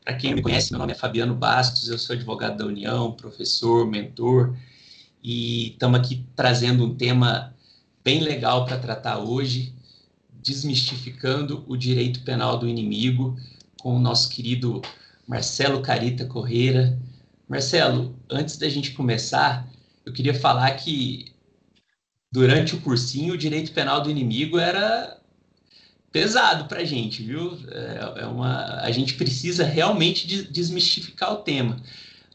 Para quem não me conhece, meu nome é Fabiano Bastos, eu sou advogado da União, professor, mentor, e estamos aqui trazendo um tema bem legal para tratar hoje, desmistificando o direito penal do inimigo, com o nosso querido Marcelo Carita Correira. Marcelo, antes da gente começar, eu queria falar que durante o cursinho o direito penal do inimigo era pesado para a gente, viu? A gente precisa realmente desmistificar o tema.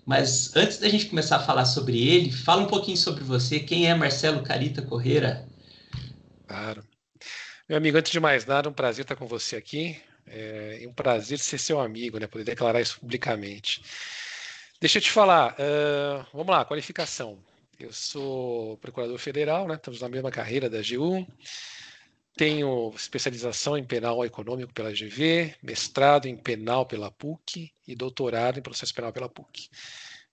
Mas antes da gente começar a falar sobre ele, fala um pouquinho sobre você. Quem é Marcelo Carita Correira? Claro. Meu amigo, antes de mais nada, um prazer estar com você aqui. E um prazer ser seu amigo, né? Poder declarar isso publicamente. Deixa eu te falar, vamos lá, qualificação. Eu sou procurador federal, né? Estamos na mesma carreira da AGU. Tenho especialização em penal econômico pela GV, mestrado em penal pela PUC e doutorado em processo penal pela PUC.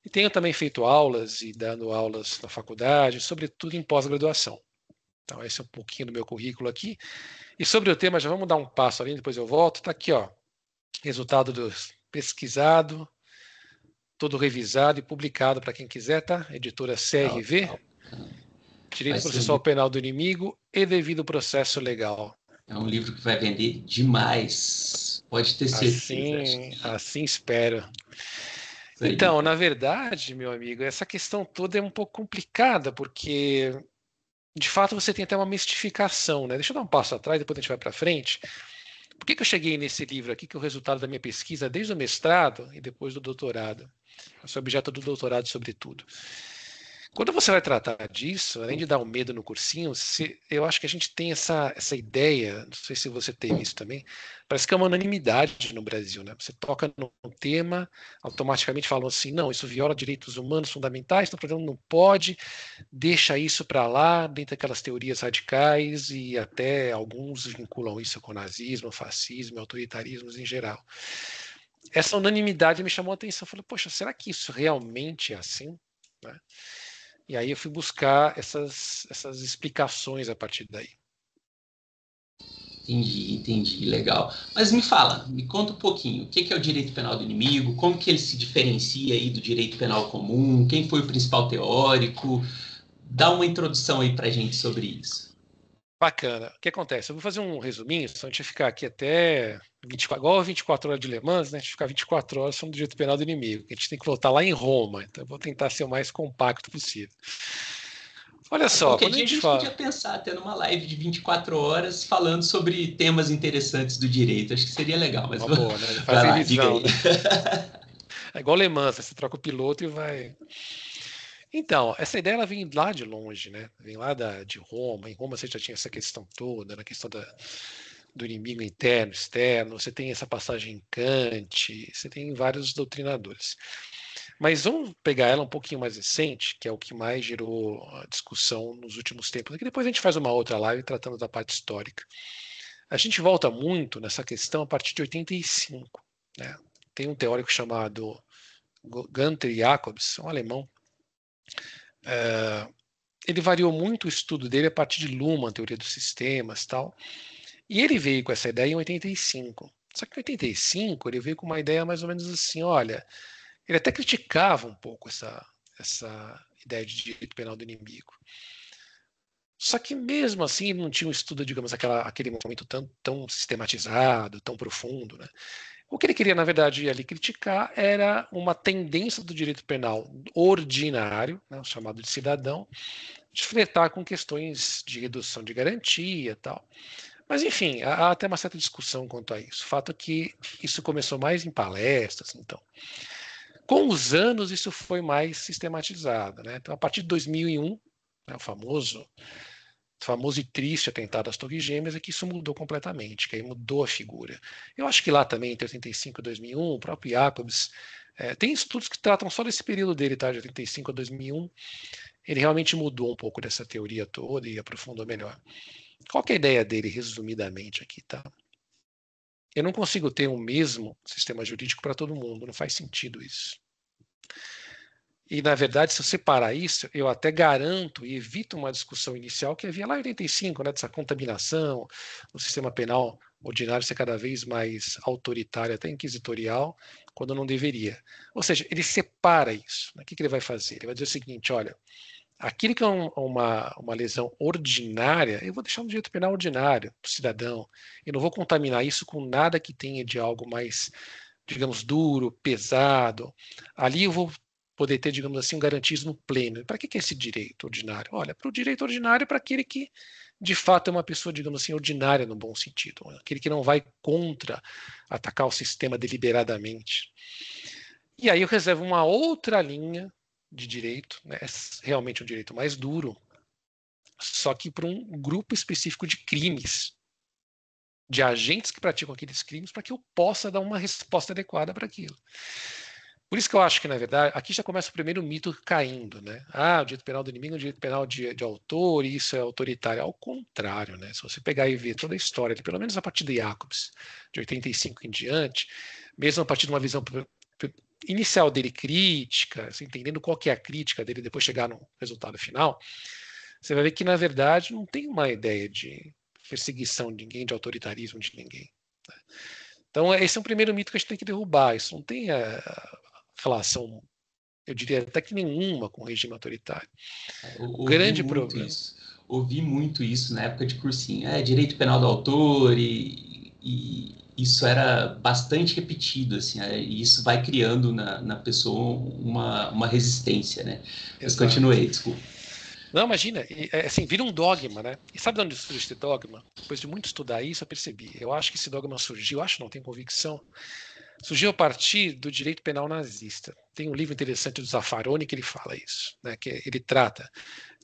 E tenho também feito aulas e dando aulas na faculdade, sobretudo em pós-graduação. Então, esse é um pouquinho do meu currículo aqui. E sobre o tema, já vamos dar um passo ali, depois eu volto. Está aqui, ó, resultado do pesquisado, todo revisado e publicado para quem quiser, tá? Editora CRV, Direito Processual Penal do Inimigo e Devido Processo Legal. É um livro que vai vender demais, pode ter certeza. Assim espero. Então, na verdade, meu amigo, essa questão toda é um pouco complicada, porque de fato você tem até uma mistificação, né? Deixa eu dar um passo atrás, depois a gente vai para frente. Por que eu cheguei nesse livro aqui, que é o resultado da minha pesquisa desde o mestrado e depois do doutorado? Esse é o objeto do doutorado, sobretudo. Quando você vai tratar disso, além de dar um medo no cursinho, eu acho que a gente tem essa ideia, não sei se você teve isso também, parece que é uma unanimidade no Brasil, né? Você toca num tema, automaticamente falam assim, não, isso viola direitos humanos fundamentais, então, portanto, não pode, deixa isso para lá, dentro daquelas teorias radicais, e até alguns vinculam isso com nazismo, fascismo, autoritarismos em geral. Essa unanimidade me chamou a atenção, eu falei, poxa, será que isso realmente é assim? Né? E aí eu fui buscar essas explicações a partir daí. Entendi, legal. Mas me conta um pouquinho, o que é o direito penal do inimigo, como que ele se diferencia aí do direito penal comum, quem foi o principal teórico? Dá uma introdução aí pra gente sobre isso. Bacana. O que acontece? Eu vou fazer um resuminho, só a gente ficar aqui até 24, igual 24 horas de Le Mans, né? A gente ficar 24 horas falando do direito penal do inimigo, que a gente tem que voltar lá em Roma, então eu vou tentar ser o mais compacto possível. Olha só, Qualquer quando a dia a gente gente fala... podia pensar até numa live de 24 horas falando sobre temas interessantes do direito. Acho que seria legal, mas Uma boa, né? Faz vai lá, diga revisão, aí. né? É igual Le Mans, você troca o piloto e vai... Então, essa ideia ela vem lá de longe, né? Vem lá de Roma. Em Roma você já tinha essa questão toda, na questão do inimigo interno, externo. Você tem essa passagem em Kant, você tem vários doutrinadores. Mas vamos pegar ela um pouquinho mais recente, que é o que mais gerou a discussão nos últimos tempos. E depois a gente faz uma outra live tratando da parte histórica. A gente volta muito nessa questão a partir de 85. Né? Tem um teórico chamado Gunther Jacobs, um alemão. Ele variou muito o estudo dele a partir de Luhmann, teoria dos sistemas, tal. E ele veio com essa ideia em 85. Só que em 85 ele veio com uma ideia mais ou menos assim, olha, ele até criticava um pouco essa ideia de direito penal do inimigo. Só que mesmo assim ele não tinha um estudo, digamos, aquele momento tão sistematizado, tão profundo, né? O que ele queria, na verdade, ali criticar era uma tendência do direito penal ordinário, né, chamado de cidadão, de flertar com questões de redução de garantia e tal. Mas, enfim, há até uma certa discussão quanto a isso. O fato é que isso começou mais em palestras, então. Com os anos, isso foi mais sistematizado. Né? Então, a partir de 2001, né, o famoso e triste atentado às Torres Gêmeas, é que isso mudou completamente, que aí mudou a figura. Eu acho que lá também, entre 85 e 2001, o próprio Jacobs, tem estudos que tratam só desse período dele, tá, de 85 a 2001, ele realmente mudou um pouco dessa teoria toda e aprofundou melhor. Qual que é a ideia dele, resumidamente aqui, tá? Eu não consigo ter o mesmo sistema jurídico para todo mundo, não faz sentido isso. E, na verdade, se eu separar isso, eu até garanto e evito uma discussão inicial que havia lá em 85, né, dessa contaminação, o sistema penal ordinário ser cada vez mais autoritário, até inquisitorial, quando não deveria. Ou seja, ele separa isso. O que ele vai fazer? Ele vai dizer o seguinte, olha, aquilo que é uma lesão ordinária, eu vou deixar no direito penal ordinário para o cidadão. Eu não vou contaminar isso com nada que tenha de algo mais, digamos, duro, pesado. Ali eu vou poder ter, digamos assim, um garantismo pleno. Para que é esse direito ordinário? Olha, para o direito ordinário é para aquele que, de fato, é uma pessoa, digamos assim, ordinária no bom sentido. Aquele que não vai contra atacar o sistema deliberadamente. E aí eu reservo uma outra linha de direito, né, realmente um direito mais duro, só que para um grupo específico de crimes, de agentes que praticam aqueles crimes, para que eu possa dar uma resposta adequada para aquilo. Por isso que eu acho que, na verdade, aqui já começa o primeiro mito caindo, né? Ah, o direito penal do inimigo é o direito penal de autor, e isso é autoritário. Ao contrário, né? Se você pegar e ver toda a história, pelo menos a partir de Jacobs, de 85 em diante, mesmo a partir de uma visão inicial dele crítica, assim, entendendo qual que é a crítica dele, depois chegar no resultado final, você vai ver que, na verdade, não tem uma ideia de perseguição de ninguém, de autoritarismo de ninguém. Né? Então, esse é um primeiro mito que a gente tem que derrubar. Isso não tem relação, eu diria até que nenhuma, com o regime autoritário. O grande problema... Ouvi muito isso na época de cursinho. Direito penal do autor e isso era bastante repetido, assim, e isso vai criando na pessoa uma resistência, né? Mas continuei, desculpa. Não, imagina, assim, vira um dogma, né? E sabe de onde surgiu esse dogma? Depois de muito estudar isso, eu percebi. Eu acho que esse dogma surgiu, não tenho convicção, surgiu a partir do direito penal nazista. Tem um livro interessante do Zaffaroni que ele fala isso, né? Que ele trata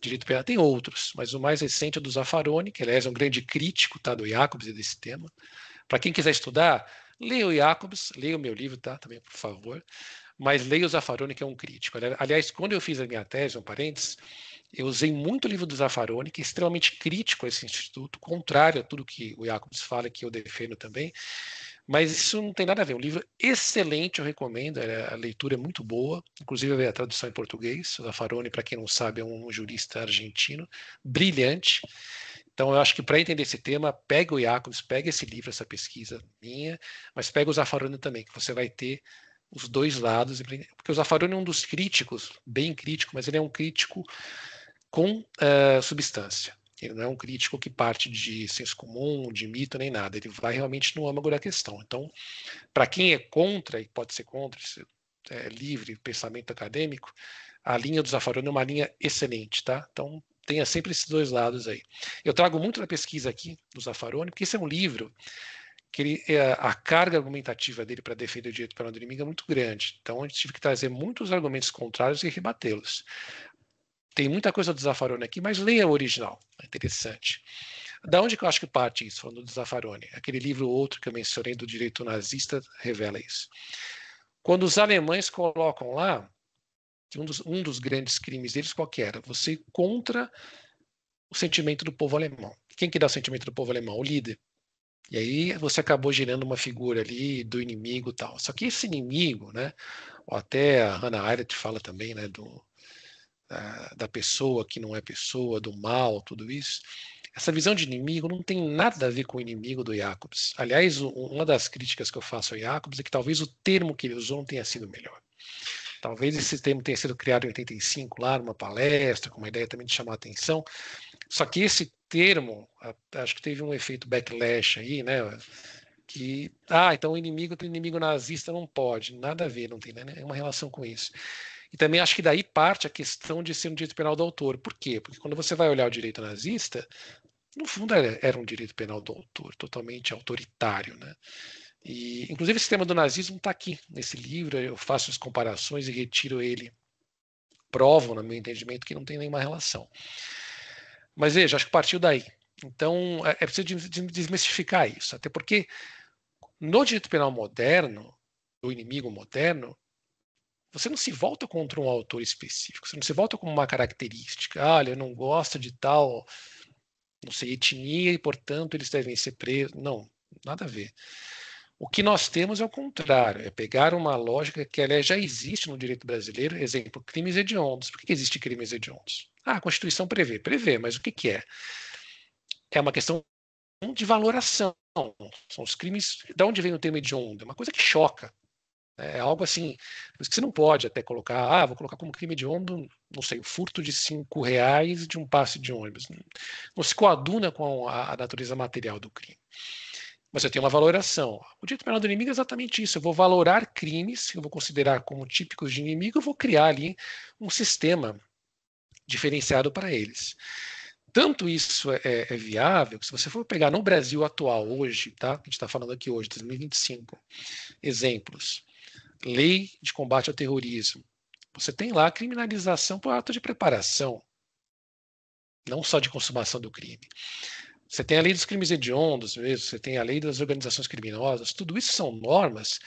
direito penal. Tem outros, mas o mais recente é do Zaffaroni, que aliás é um grande crítico, tá, do Jacobs e desse tema. Para quem quiser estudar, leia o Jacobs, leia o meu livro, tá? Também, por favor. Mas leia o Zaffaroni, que é um crítico. Aliás, quando eu fiz a minha tese, um parênteses, eu usei muito o livro do Zaffaroni, que é extremamente crítico a esse instituto, contrário a tudo que o Jacobs fala, que eu defendo também. Mas isso não tem nada a ver. Um livro excelente, eu recomendo. A leitura é muito boa. Inclusive a tradução em português. O Zaffaroni, para quem não sabe, é um jurista argentino, brilhante. Então, eu acho que para entender esse tema, pega o Jacobs, pega esse livro, essa pesquisa minha, mas pega o Zaffaroni também, que você vai ter os dois lados. Porque o Zaffaroni é um dos críticos, bem crítico, mas ele é um crítico com substância. Ele não é um crítico que parte de senso comum, de mito, nem nada. Ele vai realmente no âmago da questão. Então, para quem é contra, e pode ser contra, livre pensamento acadêmico, a linha do Zaffaroni é uma linha excelente, tá? Então, tenha sempre esses dois lados aí. Eu trago muito na pesquisa aqui do Zaffaroni, porque esse é um livro que a carga argumentativa dele para defender o direito penal do inimigo é muito grande. Então, a gente tive que trazer muitos argumentos contrários e rebatê-los. Tem muita coisa do Zaffaroni aqui, mas leia o original, é interessante. Da onde que eu acho que parte isso, falando do Zaffaroni? Aquele livro outro que eu mencionei do direito nazista revela isso. Quando os alemães colocam lá, que um dos grandes crimes deles qual que era? Você ir contra o sentimento do povo alemão. Quem que dá o sentimento do povo alemão? O líder. E aí você acabou gerando uma figura ali do inimigo e tal. Só que esse inimigo, né, ou até a Hannah Arendt fala também, né, da pessoa que não é pessoa, do mal, tudo isso. Essa visão de inimigo não tem nada a ver com o inimigo do Jacobs. Aliás, uma das críticas que eu faço ao Jacobs é que talvez o termo que ele usou não tenha sido melhor. Talvez esse termo tenha sido criado em 85, lá numa palestra, com uma ideia também de chamar a atenção. Só que esse termo, acho que teve um efeito backlash aí, né? Que, então o inimigo nazista não pode. Nada a ver, não tem nenhuma relação com isso. E também acho que daí parte a questão de ser um direito penal do autor. Por quê? Porque quando você vai olhar o direito nazista, no fundo era um direito penal do autor, totalmente autoritário, né? E, inclusive, esse tema do nazismo está aqui nesse livro. Eu faço as comparações e retiro ele. Provo, no meu entendimento, que não tem nenhuma relação. Mas veja, acho que partiu daí. Então, é preciso desmistificar isso. Até porque no direito penal moderno, do inimigo moderno, você não se volta contra um autor específico, você não se volta com uma característica. Olha, eu não gosto de tal, não sei, etnia e, portanto, eles devem ser presos. Não, nada a ver. O que nós temos é o contrário, é pegar uma lógica que aliás, já existe no direito brasileiro, exemplo, crimes hediondos. Por que existe crimes hediondos? A Constituição prevê, mas o que é? É uma questão de valoração. São os crimes... De onde vem o termo hediondo? É uma coisa que choca. É algo assim, por isso que você não pode até colocar, vou colocar como crime hediondo, não sei, o furto de R$ 5 de um passe de ônibus. Não se coaduna com a natureza material do crime. Mas eu tenho uma valoração. O direito penal do inimigo é exatamente isso. Eu vou valorar crimes, eu vou considerar como típicos de inimigo, eu vou criar ali um sistema diferenciado para eles. Tanto isso é viável, que se você for pegar no Brasil atual, hoje, tá? A gente está falando aqui hoje, 2025, exemplos. Lei de combate ao terrorismo. Você tem lá a criminalização por ato de preparação, não só de consumação do crime. Você tem a lei dos crimes hediondos mesmo, você tem a lei das organizações criminosas, tudo isso são normas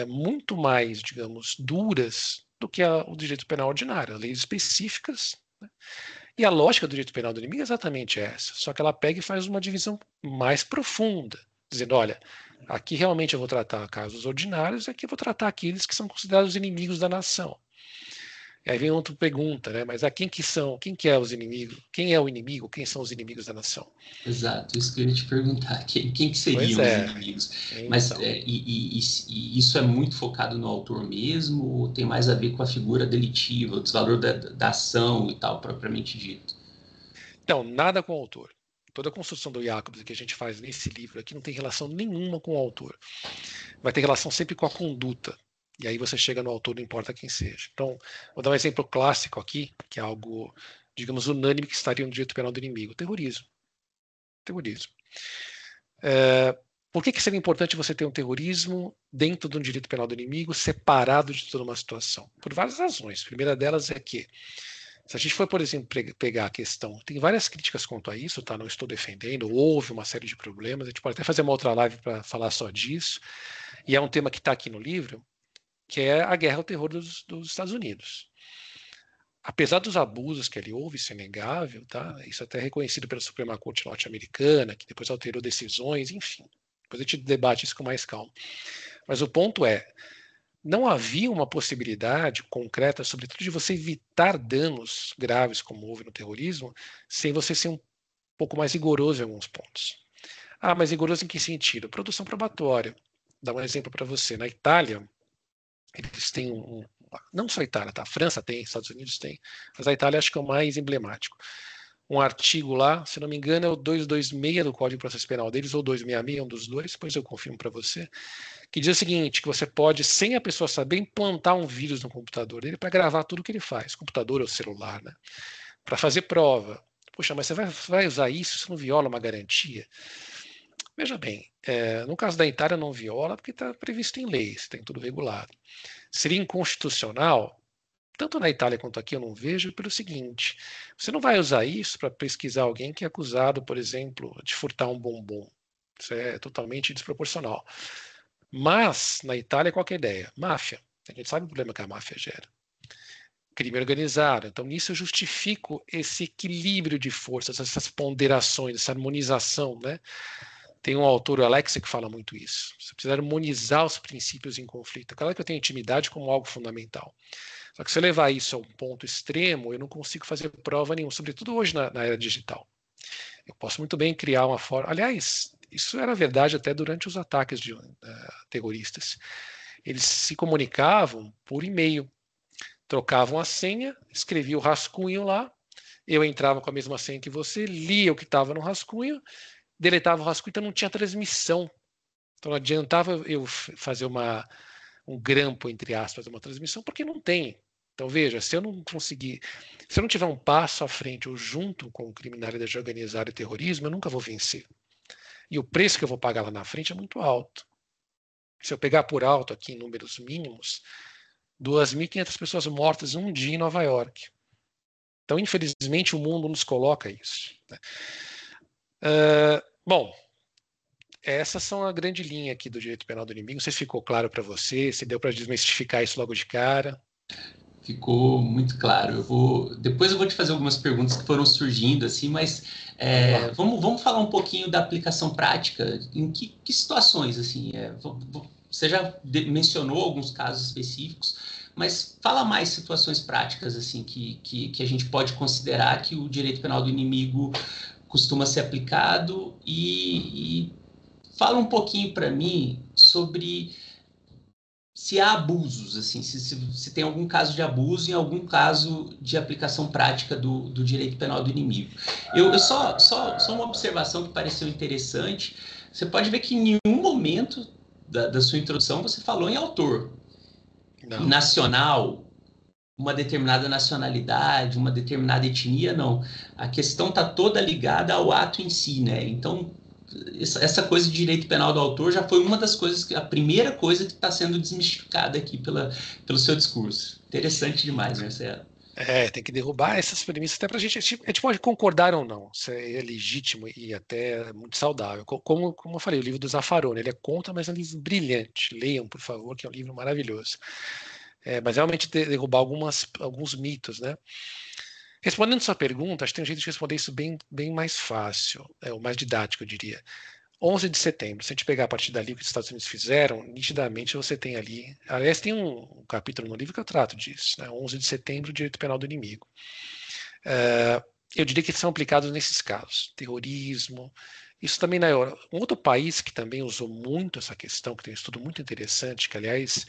muito mais, digamos, duras do que o direito penal ordinário, leis específicas, né? E a lógica do direito penal do inimigo é exatamente essa, só que ela pega e faz uma divisão mais profunda, dizendo, olha, aqui realmente eu vou tratar casos ordinários, aqui eu vou tratar aqueles que são considerados inimigos da nação. E aí vem outra pergunta, né? Mas quem que é os inimigos? Quem é o inimigo? Quem são os inimigos da nação? Exato, isso que eu ia te perguntar, quem que Pois seriam os é. inimigos? Mas Então, e isso é muito focado no autor mesmo, ou tem mais a ver com a figura delitiva, o desvalor da ação e tal, propriamente dito? nada com o autor. Toda a construção do Jacobs que a gente faz nesse livro aqui não tem relação nenhuma com o autor. Vai ter relação sempre com a conduta. E aí você chega no autor, não importa quem seja. Então, vou dar um exemplo clássico aqui, que é algo, digamos, unânime que estaria no direito penal do inimigo. Terrorismo. Terrorismo. Por que seria importante você ter um terrorismo dentro do direito penal do inimigo, separado de toda uma situação? Por várias razões. A primeira delas é que, se a gente for, por exemplo, pegar a questão, tem várias críticas quanto a isso, tá? Não estou defendendo, houve uma série de problemas, a gente pode até fazer uma outra live para falar só disso, e é um tema que está aqui no livro, que é a guerra ao terror dos Estados Unidos. Apesar dos abusos que ali houve, isso é inegável, tá? Isso até é reconhecido pela Suprema Corte norte-americana, que depois alterou decisões, enfim. Depois a gente debate isso com mais calma. Mas o ponto é, não havia uma possibilidade concreta, sobretudo, de você evitar danos graves, como houve no terrorismo, sem você ser um pouco mais rigoroso em alguns pontos. Mas rigoroso em que sentido? Produção probatória. Vou dar um exemplo para você. Na Itália, eles têm não só a Itália, tá? A França tem, Estados Unidos tem, mas a Itália acho que é o mais emblemático. Um artigo lá, se não me engano, é o 226 do Código de Processo Penal deles, ou 266, um dos dois, depois eu confirmo para você, que diz o seguinte, que você pode, sem a pessoa saber, implantar um vírus no computador dele para gravar tudo que ele faz, computador ou celular, né? Para fazer prova. Poxa, mas você vai usar isso, isso não viola uma garantia? Veja bem, no caso da Itália não viola porque está previsto em lei, tem tudo regulado. Seria inconstitucional? Tanto na Itália quanto aqui eu não vejo, pelo seguinte, você não vai usar isso para pesquisar alguém que é acusado, por exemplo, de furtar um bombom. Isso é totalmente desproporcional. Mas, na Itália, qual que é a ideia? Máfia. A gente sabe o problema que a máfia gera. Crime organizado. Então, nisso eu justifico esse equilíbrio de forças, essas ponderações, essa harmonização, né? Tem um autor, o Alexa, que fala muito isso. Você precisa harmonizar os princípios em conflito. Claro que eu tenho intimidade como algo fundamental. Só que se eu levar isso a um ponto extremo, eu não consigo fazer prova nenhuma, sobretudo hoje na era digital. Eu posso muito bem criar uma forma. Aliás, isso era verdade até durante os ataques de terroristas. Eles se comunicavam por e-mail, trocavam a senha, escreviam o rascunho lá, eu entrava com a mesma senha que você, lia o que estava no rascunho, deletava o rascunho, então não tinha transmissão. Então não adiantava eu fazer um grampo, entre aspas, uma transmissão, porque não tem. Então, veja, se eu não conseguir, se eu não tiver um passo à frente ou junto com criminalidade organizada e terrorismo, eu nunca vou vencer. E o preço que eu vou pagar lá na frente é muito alto. Se eu pegar por alto aqui em números mínimos, 2.500 pessoas mortas em um dia em Nova York. Então, infelizmente, o mundo nos coloca isso. Bom, essas são a grande linha aqui do direito penal do inimigo. Não sei se ficou claro para você, se deu para desmistificar isso logo de cara. Ficou muito claro. Depois eu vou te fazer algumas perguntas que foram surgindo, assim, mas vamos falar um pouquinho da aplicação prática. Em que situações, assim? Você já mencionou alguns casos específicos, mas fala mais situações práticas, assim, que a gente pode considerar que o direito penal do inimigo costuma ser aplicado e fala um pouquinho para mim sobre se há abusos, assim, se tem algum caso de abuso e algum caso de aplicação prática do direito penal do inimigo. Eu só uma observação que pareceu interessante. Você pode ver que em nenhum momento da sua introdução você falou em autor. Não. Nacional, uma determinada nacionalidade, uma determinada etnia, não. A questão está toda ligada ao ato em si, né? Então, essa coisa de direito penal do autor já foi uma das coisas, a primeira coisa que está sendo desmistificada aqui pelo seu discurso. Interessante demais, Marcelo. Tem que derrubar essas premissas até para a gente pode concordar ou não, isso é legítimo e até muito saudável. Como eu falei, o livro do Zaffaroni, ele é contra, mas é um livro brilhante. Leiam, por favor, que é um livro maravilhoso. Mas realmente derrubar alguns mitos, né? Respondendo sua pergunta, acho que tem um jeito de responder isso bem mais fácil, ou mais didático, eu diria. 11 de setembro, se a gente pegar a partir dali o que os Estados Unidos fizeram, nitidamente você tem ali. Aliás, tem um capítulo no livro que eu trato disso, né? 11 de setembro, direito penal do inimigo. Eu diria que são aplicados nesses casos: terrorismo. Isso também na Europa. Um outro país que também usou muito essa questão, que tem um estudo muito interessante, que aliás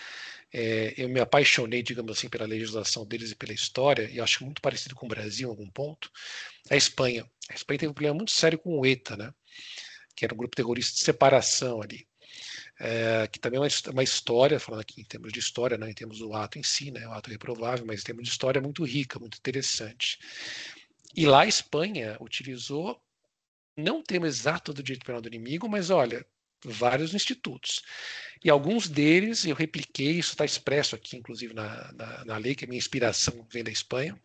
eu me apaixonei, digamos assim, pela legislação deles e pela história, e acho muito parecido com o Brasil em algum ponto, é a Espanha. A Espanha teve um problema muito sério com o ETA, né? Que era um grupo terrorista de separação ali. Que também é uma história, falando aqui em termos de história, não em termos do ato em si, né, o ato reprovável, mas em termos de história muito rica, muito interessante. E lá a Espanha utilizou, não o termo exato do direito penal do inimigo, mas olha, vários institutos. E alguns deles eu repliquei, isso está expresso aqui, inclusive na lei, que a minha inspiração vem da Espanha,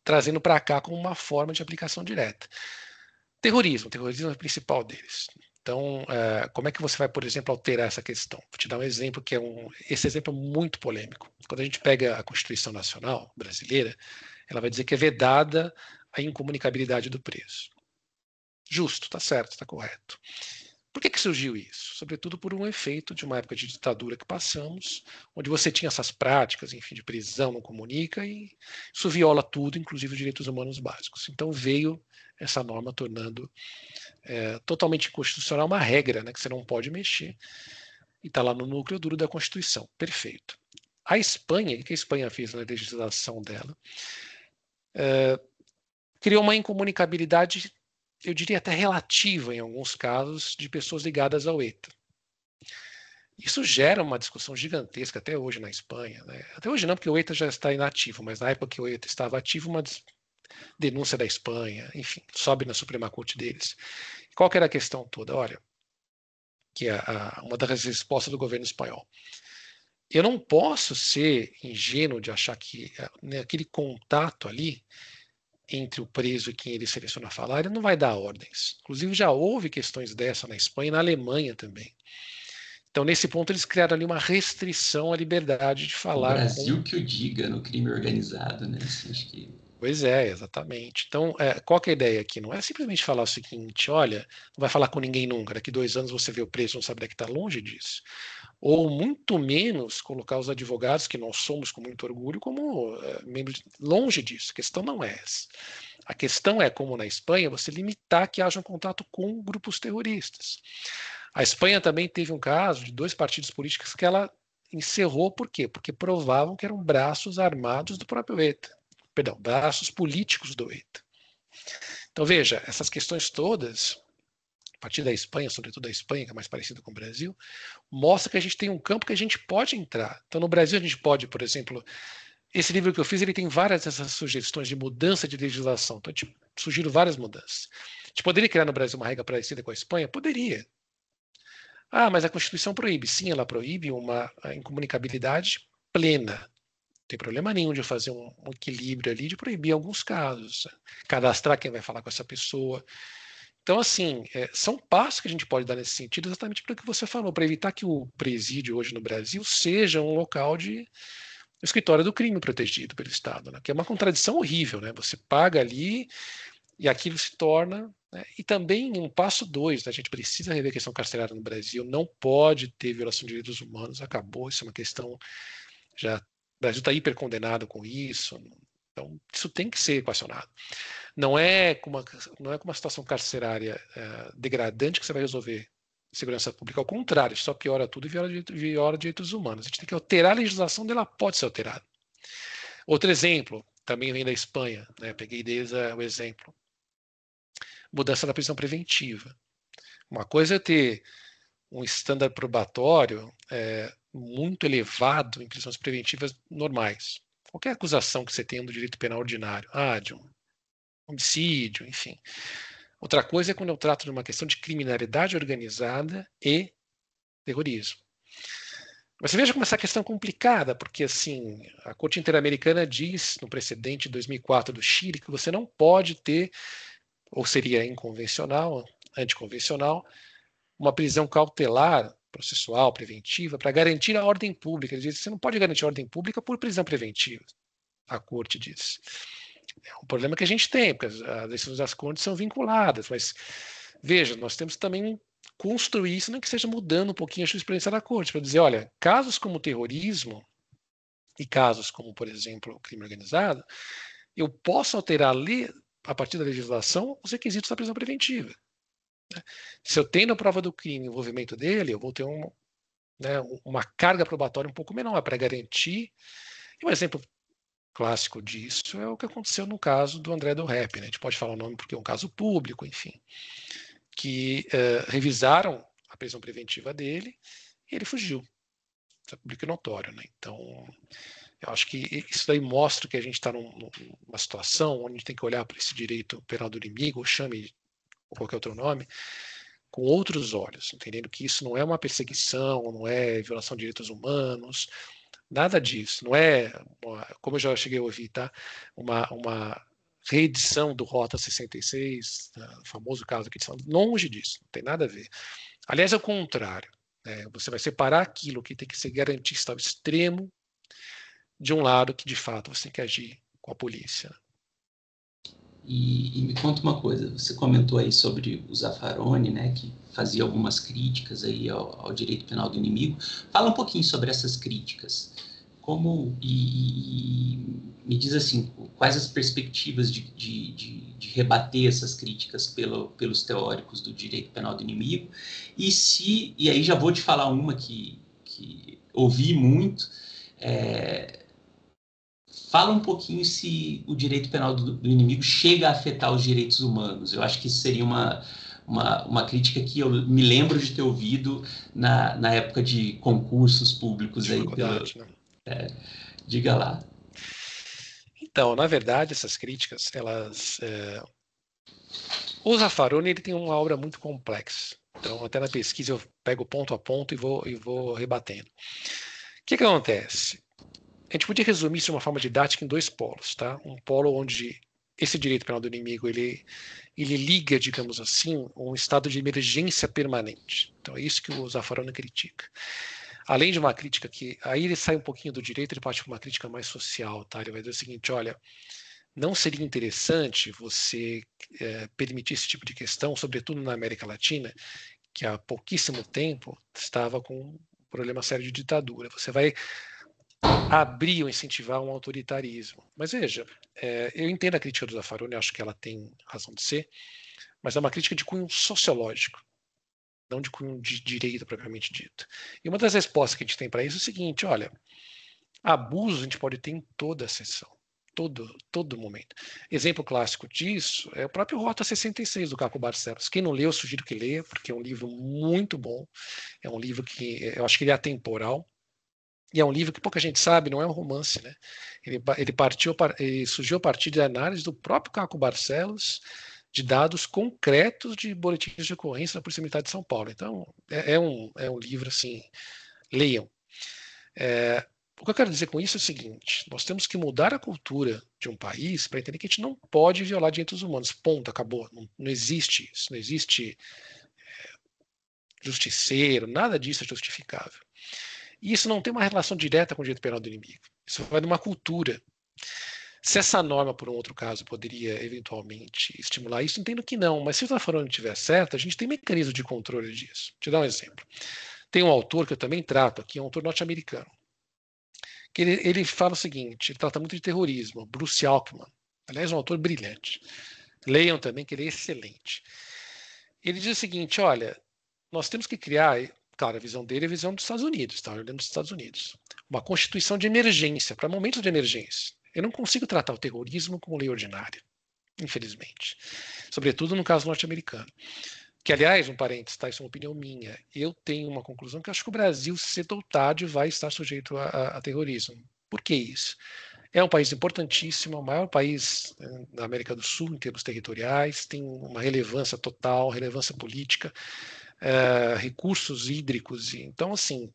trazendo para cá como uma forma de aplicação direta. Terrorismo é o principal deles. Então, como é que você vai, por exemplo, alterar essa questão? Vou te dar um exemplo que esse exemplo é muito polêmico. Quando a gente pega a Constituição Nacional brasileira, ela vai dizer que é vedada a incomunicabilidade do preso. Justo, está certo, está correto. Por que surgiu isso? Sobretudo por um efeito de uma época de ditadura que passamos, onde você tinha essas práticas, enfim, de prisão, não comunica, e isso viola tudo, inclusive os direitos humanos básicos. Então veio essa norma tornando totalmente inconstitucional uma regra, né, que você não pode mexer, e está lá no núcleo duro da Constituição. Perfeito. A Espanha, o que a Espanha fez na legislação dela? Criou uma incomunicabilidade, eu diria até relativa em alguns casos, de pessoas ligadas ao ETA. Isso gera uma discussão gigantesca até hoje na Espanha. Né? Até hoje não, porque o ETA já está inativo, mas na época que o ETA estava ativo, uma denúncia da Espanha, enfim, sobe na Suprema Corte deles. Qual que era a questão toda? Olha, que é uma das respostas do governo espanhol. Eu não posso ser ingênuo de achar que aquele contato ali entre o preso e quem ele seleciona falar, ele não vai dar ordens. Inclusive, já houve questões dessa na Espanha e na Alemanha também. Então, nesse ponto, eles criaram ali uma restrição à liberdade de O falar Brasil que o diga no crime organizado, né? Assim, acho que... Pois é, exatamente. Então, qual que é a ideia aqui? Não é simplesmente falar o seguinte: olha, não vai falar com ninguém nunca, daqui 2 anos você vê o preso, não sabe daqui, está longe disso. Ou muito menos colocar os advogados, que nós somos com muito orgulho, como membros longe disso. A questão não é essa. A questão é, como na Espanha, você limitar que haja um contato com grupos terroristas. A Espanha também teve um caso de 2 partidos políticos que ela encerrou, por quê? Porque provavam que eram braços armados do próprio ETA. Perdão, braços políticos do ETA. Então, veja, essas questões todas, a partir da Espanha, sobretudo da Espanha, que é mais parecido com o Brasil, mostra que a gente tem um campo que a gente pode entrar. Então, no Brasil, a gente pode, por exemplo, esse livro que eu fiz, ele tem várias dessas sugestões de mudança de legislação. Então, eu sugiro várias mudanças. A gente poderia criar no Brasil uma regra parecida com a Espanha? Poderia. Ah, mas a Constituição proíbe. Sim, ela proíbe uma incomunicabilidade plena. Não tem problema nenhum de fazer um equilíbrio ali, de proibir alguns casos. Cadastrar quem vai falar com essa pessoa. Então, assim, são passos que a gente pode dar nesse sentido, exatamente pelo que você falou, para evitar que o presídio hoje no Brasil seja um local de escritório do crime protegido pelo Estado, né? Que é uma contradição horrível, né? Você paga ali e aquilo se torna. Né? E também um passo 2, né? A gente precisa rever a questão carcerária no Brasil, não pode ter violação de direitos humanos, acabou, isso é uma questão já. O Brasil está hipercondenado com isso, Então, isso tem que ser equacionado. Não é com uma situação carcerária degradante que você vai resolver segurança pública. Ao contrário, só piora tudo e viola direitos humanos. A gente tem que alterar a legislação onde ela pode ser alterada. Outro exemplo, também vem da Espanha, né? Peguei deles o exemplo. Mudança da prisão preventiva. Uma coisa é ter um estándar probatório muito elevado em prisões preventivas normais. Qualquer acusação que você tenha no direito penal ordinário, de um homicídio, enfim. Outra coisa é quando eu trato de uma questão de criminalidade organizada e terrorismo. Mas você veja como essa questão é complicada, porque assim, a Corte Interamericana diz, no precedente de 2004 do Chile, que você não pode ter, ou seria inconvencional, anticonvencional, uma prisão cautelar, processual, preventiva, para garantir a ordem pública. Ele diz que você não pode garantir a ordem pública por prisão preventiva, a Corte diz. É um problema que a gente tem, porque as decisões das cortes são vinculadas, mas veja, nós temos que também construir isso, não que seja mudando um pouquinho a jurisprudência da corte, para dizer, olha, casos como terrorismo e casos como, por exemplo, o crime organizado, eu posso alterar ali, a partir da legislação, os requisitos da prisão preventiva. Se eu tenho na prova do crime o envolvimento dele, eu vou ter uma carga probatória um pouco menor para garantir. E um exemplo clássico disso é o que aconteceu no caso do André Del Rep, né? A gente pode falar o nome porque é um caso público, enfim, que revisaram a prisão preventiva dele e ele fugiu. Isso é público e notório, né? Então, eu acho que isso daí mostra que a gente está numa situação onde a gente tem que olhar para esse direito penal do inimigo, ou chame ou qualquer outro nome, com outros olhos, entendendo que isso não é uma perseguição, não é violação de direitos humanos, nada disso. Não é, como eu já cheguei a ouvir, tá? Uma reedição do Rota 66, o famoso caso aqui de São Paulo, longe disso, não tem nada a ver. Aliás, é o contrário. Você vai separar aquilo que tem que ser garantista ao extremo de um lado que, de fato, você tem que agir com a polícia. E me conta uma coisa, você comentou aí sobre o Zaffaroni, né, que fazia algumas críticas aí ao direito penal do inimigo. Fala um pouquinho sobre essas críticas. E me diz assim, quais as perspectivas de rebater essas críticas pelos teóricos do direito penal do inimigo, e aí já vou te falar uma que ouvi muito, fala um pouquinho se o direito penal do inimigo chega a afetar os direitos humanos. Eu acho que isso seria uma crítica que eu me lembro de ter ouvido na época de concursos públicos. Aí diga lá. Então, na verdade, essas críticas, o Zaffaroni ele tem uma obra muito complexa. Então, até na pesquisa eu pego ponto a ponto e vou rebatendo. O que acontece? A gente podia resumir isso de uma forma didática em dois polos, tá? Um polo onde esse direito penal do inimigo ele liga, digamos assim, um estado de emergência permanente. Então é isso que o Zaffaroni critica. Além de uma crítica que aí ele sai um pouquinho do direito, ele parte para uma crítica mais social, tá? Ele vai dizer o seguinte: olha, não seria interessante você permitir esse tipo de questão, sobretudo na América Latina, que há pouquíssimo tempo estava com um problema sério de ditadura. Você vai abrir ou incentivar um autoritarismo. Mas veja, eu entendo a crítica do Zaffaroni, acho que ela tem razão de ser, mas é uma crítica de cunho sociológico, não de cunho de direito propriamente dito. E uma das respostas que a gente tem para isso é o seguinte: olha, abuso a gente pode ter em toda a sessão, todo momento. Exemplo clássico disso é o próprio Rota 66 do Caco Barcelos. Quem não leu, eu sugiro que leia, porque é um livro muito bom, é um livro que eu acho que ele é atemporal. E é um livro que pouca gente sabe, não é um romance, né? Ele surgiu a partir de análise do próprio Caco Barcelos, de dados concretos de boletins de ocorrência na Polícia Militar de São Paulo. Então, é um livro, assim, leiam. O que eu quero dizer com isso é o seguinte: nós temos que mudar a cultura de um país para entender que a gente não pode violar direitos humanos. Ponto, acabou. Não existe isso. Não existe justiceiro, nada disso é justificável. E isso não tem uma relação direta com o direito penal do inimigo. Isso vai de uma cultura. Se essa norma, por um outro caso, poderia eventualmente estimular isso, entendo que não. Mas se o Zaffaroni estiver certo, a gente tem mecanismo de controle disso. Vou te dar um exemplo. Tem um autor que eu também trato aqui, um autor norte-americano, que ele fala o seguinte, ele trata muito de terrorismo, Bruce Altman, aliás, um autor brilhante. Leiam também, que ele é excelente. Ele diz o seguinte, olha, nós temos que criar, claro, a visão dele é a visão dos Estados Unidos, está olhando dos Estados Unidos, uma constituição de emergência, para momentos de emergência. Eu não consigo tratar o terrorismo como lei ordinária, infelizmente. Sobretudo no caso norte-americano. Que, aliás, um parênteses, tá? Isso é uma opinião minha. Eu tenho uma conclusão que eu acho que o Brasil, cedo ou tarde, vai estar sujeito a terrorismo. Por que isso? É um país importantíssimo, é o maior país da América do Sul em termos territoriais, tem uma relevância total, relevância política, recursos hídricos. Então, assim,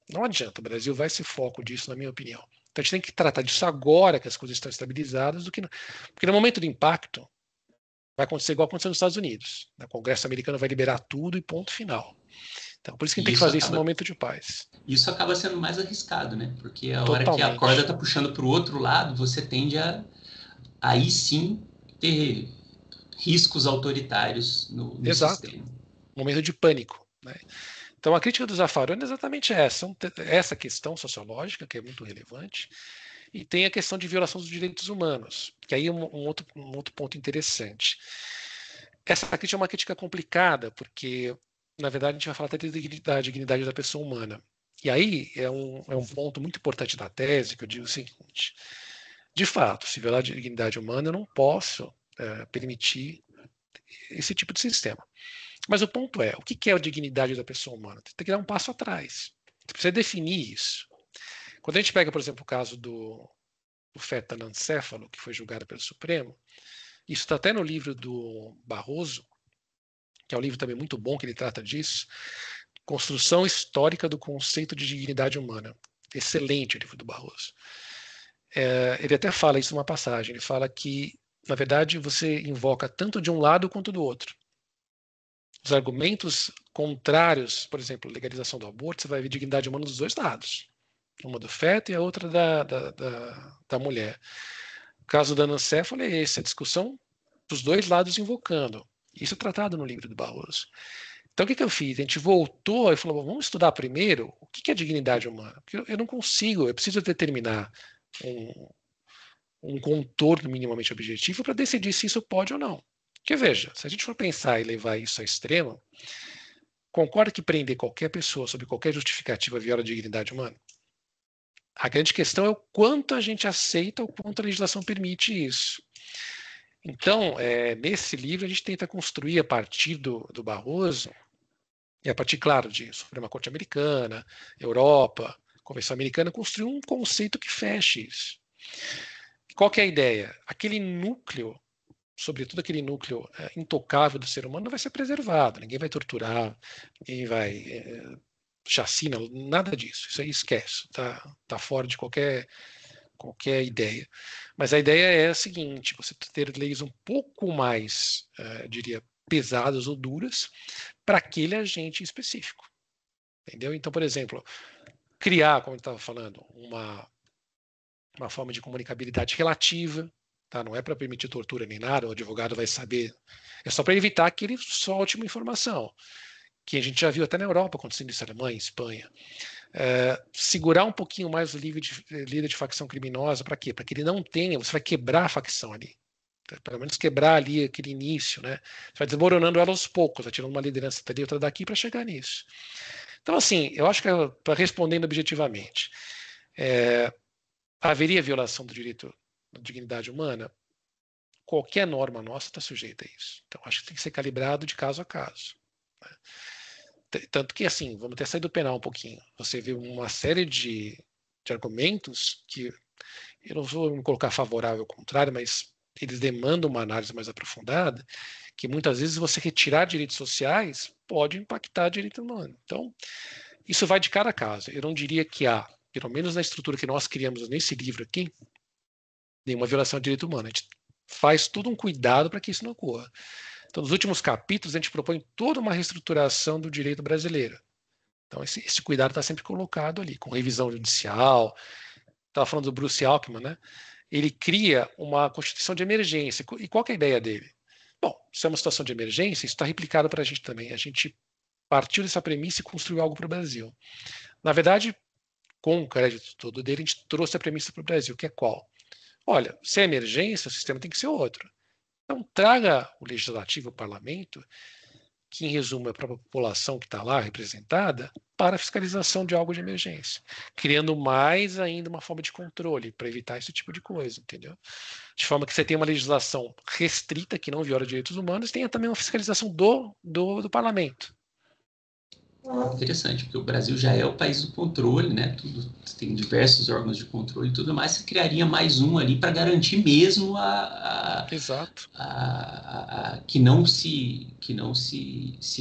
não adianta, o Brasil vai ser foco disso, na minha opinião. Então, a gente tem que tratar disso agora que as coisas estão estabilizadas, porque no momento do impacto, vai acontecer igual aconteceu nos Estados Unidos. O Congresso americano vai liberar tudo e ponto final. Então, por isso que a gente tem que fazer isso no momento de paz. Isso acaba sendo mais arriscado, né? Porque a hora Totalmente. que a corda está puxando para o outro lado, você tende a aí sim ter riscos autoritários no sistema. Momento de pânico, né? Então, a crítica do Zaffaroni é exatamente essa questão sociológica, que é muito relevante, e tem a questão de violação dos direitos humanos, que aí é um outro ponto interessante. Essa crítica é uma crítica complicada, porque, na verdade, a gente vai falar até da dignidade da pessoa humana. E aí é um ponto muito importante da tese, que eu digo o seguinte: de fato, se violar a dignidade humana, eu não posso permitir esse tipo de sistema. Mas o ponto é, o que é a dignidade da pessoa humana? Você tem que dar um passo atrás. Você precisa definir isso. Quando a gente pega, por exemplo, o caso do feto anencefalo, que foi julgado pelo Supremo, isso está até no livro do Barroso, que é um livro também muito bom, que ele trata disso, Construção Histórica do Conceito de Dignidade Humana. Excelente o livro do Barroso. Ele até fala isso numa passagem, ele fala que, na verdade, você invoca tanto de um lado quanto do outro. Os argumentos contrários, por exemplo, legalização do aborto, você vai ver dignidade humana dos dois lados. Uma do feto e a outra da mulher. O caso da anencefalo é esse, a discussão dos dois lados invocando. Isso é tratado no livro do Barroso. Então, o que eu fiz? A gente voltou e falou, vamos estudar primeiro o que é dignidade humana. Porque eu não consigo, eu preciso determinar um contorno minimamente objetivo para decidir se isso pode ou não. Porque, veja, se a gente for pensar e levar isso ao extremo, concorda que prender qualquer pessoa sob qualquer justificativa viola a dignidade humana? A grande questão é o quanto a gente aceita, o quanto a legislação permite isso. Então, nesse livro, a gente tenta construir, a partir do Barroso, e a partir, claro, de Suprema Corte Americana, Europa, Convenção Americana, construir um conceito que feche isso. Qual que é a ideia? Aquele núcleo, sobretudo aquele núcleo intocável do ser humano, não vai ser preservado, ninguém vai torturar, ninguém vai chacina, nada disso, isso aí esquece, tá fora de qualquer ideia. Mas a ideia é a seguinte: você ter leis um pouco mais, diria, pesadas ou duras para aquele agente específico. Entendeu? Então, por exemplo, criar, como eu estava falando, uma forma de comunicabilidade relativa, tá? Não é para permitir tortura nem nada, o advogado vai saber, é só para evitar que ele solte uma informação, que a gente já viu até na Europa acontecendo isso, Alemanha, Espanha. Segurar um pouquinho mais o líder de facção criminosa, para quê? Para que ele não tenha, você vai quebrar a facção ali. Pelo menos quebrar ali aquele início, né? Você vai desmoronando ela aos poucos, atirando uma liderança dali, outra daqui, para chegar nisso. Então, assim, eu acho que, para respondendo objetivamente, haveria violação do direito da dignidade humana? Qualquer norma nossa está sujeita a isso. Então, acho que tem que ser calibrado de caso a caso. Né? Tanto que, assim, vamos até sair do penal um pouquinho. Você vê uma série de argumentos que eu não vou me colocar favorável ao contrário, mas eles demandam uma análise mais aprofundada, que muitas vezes você retirar direitos sociais pode impactar direito humano. Então, isso vai de cada caso. Eu não diria que há, pelo menos na estrutura que nós criamos nesse livro aqui, nenhuma violação de direito humano. A gente faz todo um cuidado para que isso não ocorra. Então, nos últimos capítulos, a gente propõe toda uma reestruturação do direito brasileiro. Então, esse cuidado está sempre colocado ali, com revisão judicial. Estava falando do Bruce Altman, né? Ele cria uma constituição de emergência. E qual que é a ideia dele? Bom, se é uma situação de emergência, isso está replicado para a gente também. A gente partiu dessa premissa e construiu algo para o Brasil. Na verdade, com o crédito todo dele, a gente trouxe a premissa para o Brasil, que é qual? Olha, se é emergência, o sistema tem que ser outro. Então, traga o legislativo, o parlamento, que em resumo é a própria população que está lá representada, para a fiscalização de algo de emergência, criando mais ainda uma forma de controle para evitar esse tipo de coisa, entendeu? De forma que você tenha uma legislação restrita, que não viola direitos humanos, e tenha também uma fiscalização do parlamento. Interessante, porque o Brasil já é o país do controle, né? Tudo, tem diversos órgãos de controle e tudo mais. Você criaria mais um ali para garantir mesmo Exato. que não se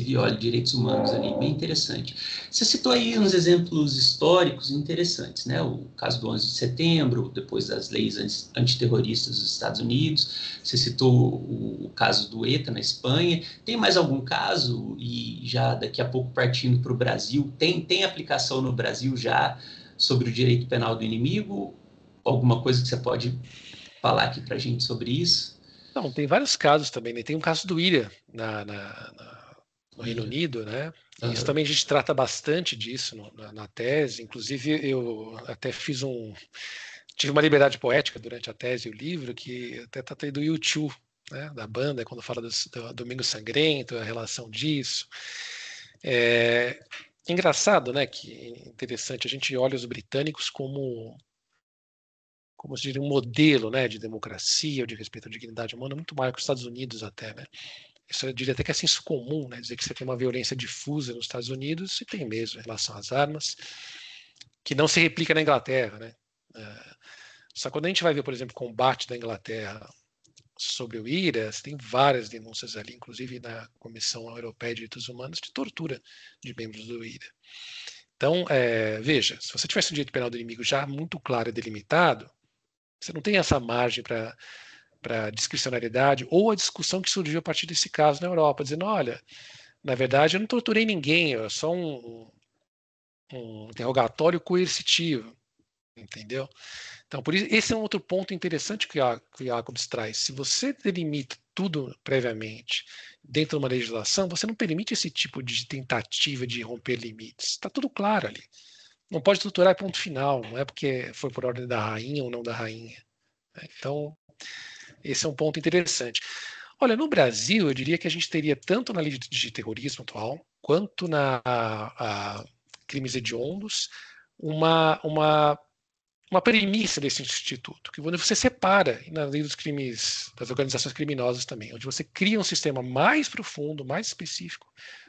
viole direitos humanos ali. Bem interessante. Você citou aí uns exemplos históricos interessantes, né? O caso do 11 de setembro, depois das leis antiterroristas dos Estados Unidos. Você citou o caso do ETA na Espanha. Tem mais algum caso? E já daqui a pouco partindo para o Brasil, tem aplicação no Brasil já sobre o direito penal do inimigo? Alguma coisa que você pode falar aqui para a gente sobre isso? Não, tem vários casos também, né? Tem um caso do IRA no Reino Unido, né? E isso também a gente trata bastante disso na tese. Inclusive, eu até tive uma liberdade poética durante a tese e o livro, que até tratei do U2, né? Da banda, quando fala do Domingo Sangrento, a relação disso. Engraçado, né? Que interessante, a gente olha os britânicos como se diria, um modelo, né, de democracia ou de respeito à dignidade humana muito maior que os Estados Unidos até, né? Isso eu diria até que é senso comum, né? Dizer que você tem uma violência difusa nos Estados Unidos, e tem mesmo em relação às armas, que não se replica na Inglaterra, né? Só que quando a gente vai ver, por exemplo, o combate da Inglaterra sobre o IRA, você tem várias denúncias ali, inclusive na Comissão Europeia de Direitos Humanos, de tortura de membros do IRA. Então, veja, se você tivesse um direito penal do inimigo já muito claro e delimitado, você não tem essa margem para discricionariedade ou a discussão que surgiu a partir desse caso na Europa, dizendo, olha, na verdade eu não torturei ninguém, é só um interrogatório coercitivo, entendeu? Então, por isso, esse é um outro ponto interessante que o Jacobs traz. Se você delimita tudo previamente dentro de uma legislação, você não permite esse tipo de tentativa de romper limites. Está tudo claro ali. Não pode torturar ponto final, não é porque foi por ordem da rainha ou não da rainha. Então, esse é um ponto interessante. Olha, no Brasil, eu diria que a gente teria tanto na lei de terrorismo atual, quanto na crimes hediondos, uma premissa desse instituto, que você separa, e na lei dos crimes, das organizações criminosas também, onde você cria um sistema mais profundo, mais específico,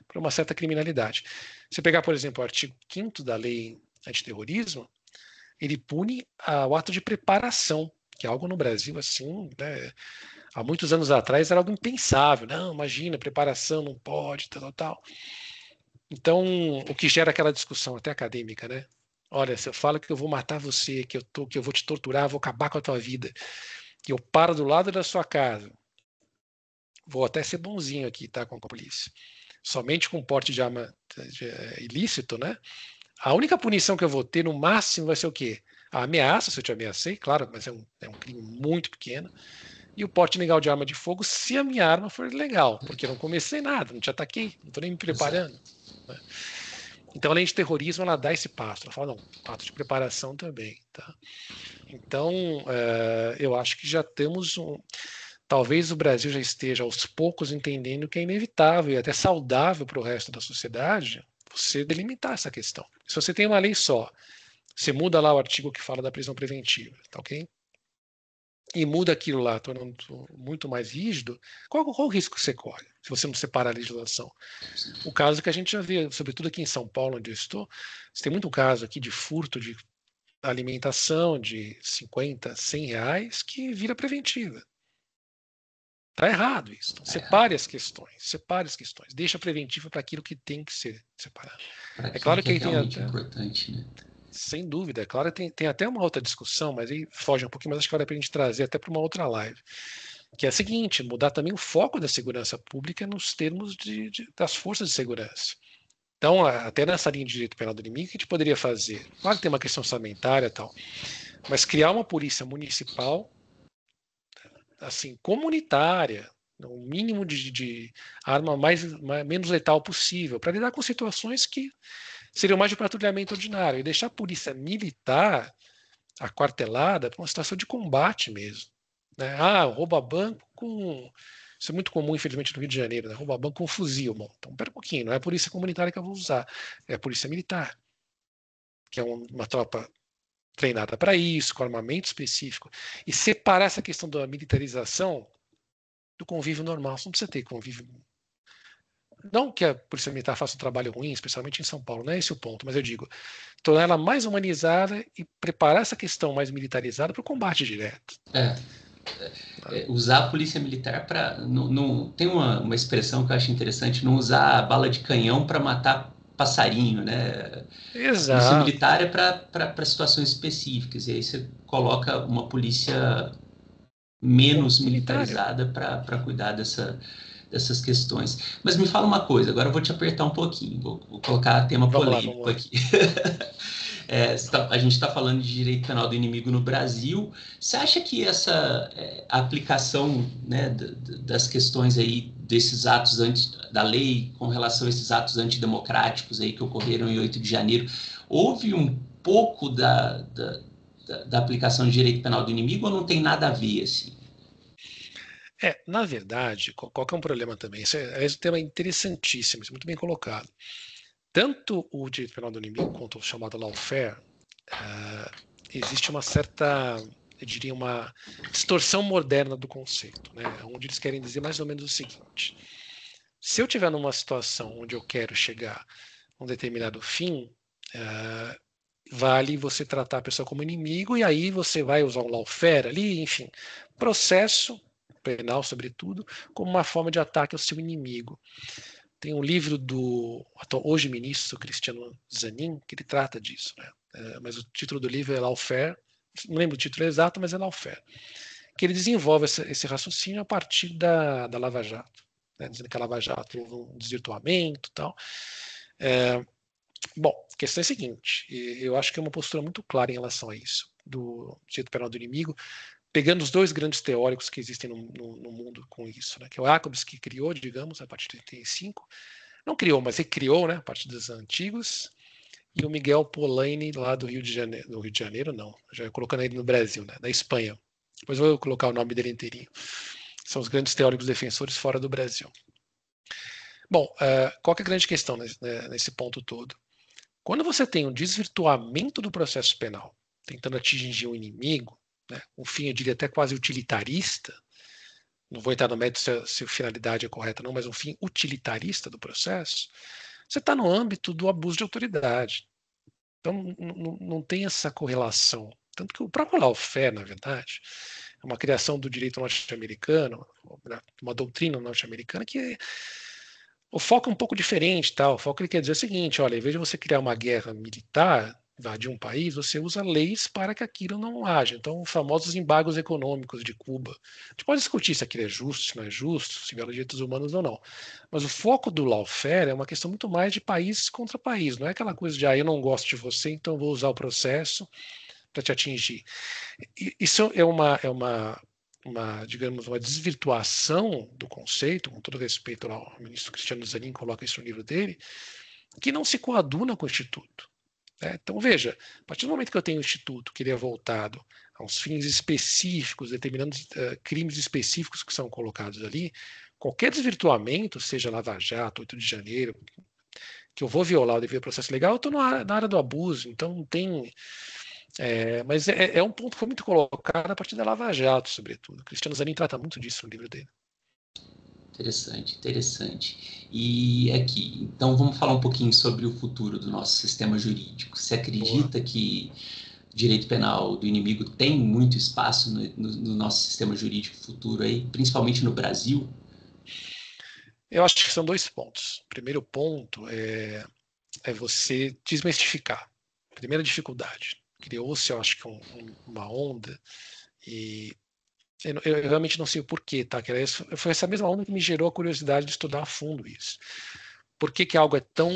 para uma certa criminalidade. Se pegar, por exemplo, o artigo 5º da lei antiterrorismo, ele pune o ato de preparação, que é algo no Brasil, assim, né, há muitos anos atrás era algo impensável. Não, imagina, preparação não pode, tal, tal. Então, o que gera aquela discussão até acadêmica, né? Olha, se eu falo que eu vou matar você, que eu vou te torturar, vou acabar com a tua vida, e eu paro do lado da sua casa, vou até ser bonzinho aqui, tá, com a polícia. Somente com porte de arma ilícito, né? A única punição que eu vou ter, no máximo, vai ser o quê? A ameaça, se eu te ameacei, claro, mas é um crime muito pequeno. E o porte legal de arma de fogo, se a minha arma for legal, porque eu não comecei nada, não te ataquei, não estou nem me preparando. Né? Então, além de terrorismo, ela dá esse passo. Ela fala, não, ato de preparação também. Tá? Então, eu acho que já temos talvez o Brasil já esteja aos poucos entendendo que é inevitável e até saudável para o resto da sociedade você delimitar essa questão. Se você tem uma lei só, você muda lá o artigo que fala da prisão preventiva, tá ok? E muda aquilo lá, tornando muito mais rígido, qual o risco que você corre, se você não separar a legislação? O caso que a gente já vê, sobretudo aqui em São Paulo, onde eu estou, você tem muito caso aqui de furto de alimentação de 50, 100 reais que vira preventiva. Está errado isso. Então, separe as questões. Deixa preventiva para aquilo que tem que ser separado. Para É aquilo claro que que é aí tem realmente até, importante, né? sem dúvida, é claro, tem até uma outra discussão, mas aí foge um pouquinho, mas acho que vale a pena a gente trazer até para uma outra live, que é a seguinte, mudar também o foco da segurança pública nos termos das forças de segurança. Então, até nessa linha de direito penal do inimigo, o que a gente poderia fazer? Claro que tem uma questão orçamentária e tal, mas criar uma polícia municipal, assim, comunitária, o mínimo de arma menos letal possível, para lidar com situações que seria mais de patrulhamento ordinário, e deixar a polícia militar aquartelada para uma situação de combate mesmo. Né? Rouba banco com... Isso é muito comum, infelizmente, no Rio de Janeiro, né? Rouba banco com fuzil. Bom, então, pera um pouquinho, não é a polícia comunitária que eu vou usar, é a polícia militar, que é uma tropa treinada para isso, com armamento específico. E separar essa questão da militarização do convívio normal. Você não precisa ter convívio. Não que a polícia militar faça um trabalho ruim, especialmente em São Paulo, não é esse o ponto, mas eu digo, tornar ela mais humanizada e preparar essa questão mais militarizada para o combate direto. Usar a polícia militar para... Não, tem uma expressão que eu acho interessante, não usar a bala de canhão para matar passarinho, né? Exato. A polícia militar é para situações específicas, e aí você coloca uma polícia menos militarizada para cuidar dessas questões. Mas me fala uma coisa, agora eu vou te apertar um pouquinho, vou colocar tema polêmico aqui. A gente está falando de direito penal do inimigo no Brasil. Você acha que essa aplicação, né, das questões aí desses atos da lei com relação a esses atos antidemocráticos aí que ocorreram em 8 de janeiro, houve um pouco da aplicação de direito penal do inimigo ou não tem nada a ver assim? Na verdade, qual que é um problema também? Esse é um tema interessantíssimo, isso é muito bem colocado. Tanto o direito penal do inimigo quanto o chamado lawfare, existe uma certa, eu diria, uma distorção moderna do conceito, né? Onde eles querem dizer mais ou menos o seguinte: se eu tiver numa situação onde eu quero chegar a um determinado fim, vale você tratar a pessoa como inimigo, e aí você vai usar um lawfare ali, enfim, processo penal, sobretudo, como uma forma de ataque ao seu inimigo. Tem um livro do hoje ministro Cristiano Zanin, que ele trata disso, né? Mas o título do livro é Lawfare, não lembro o título exato, mas é Lawfare, que ele desenvolve esse raciocínio a partir da Lava Jato, né? Dizendo que a Lava Jato houve um desvirtuamento e tal. Bom, a questão é a seguinte, eu acho que é uma postura muito clara em relação a isso, do direito penal do inimigo, pegando os dois grandes teóricos que existem no mundo com isso, né? Que é o Jacobs, que criou, digamos, a partir de 85, não criou, mas recriou, né, a partir dos antigos, e o Miguel Polanyi, lá do Rio de Janeiro, não, já colocando ele no Brasil, né, da Espanha. Depois eu vou colocar o nome dele inteirinho. São os grandes teóricos defensores fora do Brasil. Bom, qual que é a grande questão nesse ponto todo? Quando você tem um desvirtuamento do processo penal, tentando atingir um inimigo, né, um fim, eu diria até quase utilitarista, não vou entrar no mérito se a finalidade é correta não, mas um fim utilitarista do processo, você está no âmbito do abuso de autoridade. Então, não tem essa correlação. Tanto que o próprio lawfare, na verdade, é uma criação do direito norte-americano, uma doutrina norte-americana que o foco é um pouco diferente. Tá? O foco ele quer dizer o seguinte, olha, em vez de você criar uma guerra militar, invadir um país, você usa leis para que aquilo não haja. Então, os famosos embargos econômicos de Cuba. A gente pode discutir se aquilo é justo, se não é justo, se viola direitos humanos ou não. Mas o foco do lawfare é uma questão muito mais de país contra país. Não é aquela coisa de, eu não gosto de você, então eu vou usar o processo para te atingir. Isso é uma, digamos, uma desvirtuação do conceito, com todo respeito ao ministro Cristiano Zanin, coloca isso no livro dele, que não se coaduna com o Instituto. Então, veja, a partir do momento que eu tenho um instituto que ele é voltado a uns fins específicos, determinando crimes específicos que são colocados ali, qualquer desvirtuamento, seja Lava Jato, 8 de janeiro, que eu vou violar o devido processo legal, eu estou na área do abuso, então não tem... mas é um ponto que foi muito colocado a partir da Lava Jato, sobretudo. O Cristiano Zanin trata muito disso no livro dele. Interessante. E aqui, então vamos falar um pouquinho sobre o futuro do nosso sistema jurídico. Você acredita que direito penal do inimigo tem muito espaço no nosso sistema jurídico futuro aí, principalmente no Brasil? Eu acho que são dois pontos. O primeiro ponto é você desmistificar. Primeira dificuldade. Criou-se, eu acho que uma onda e eu realmente não sei o porquê, tá? Foi essa mesma onda que me gerou a curiosidade de estudar a fundo isso. Por que algo é tão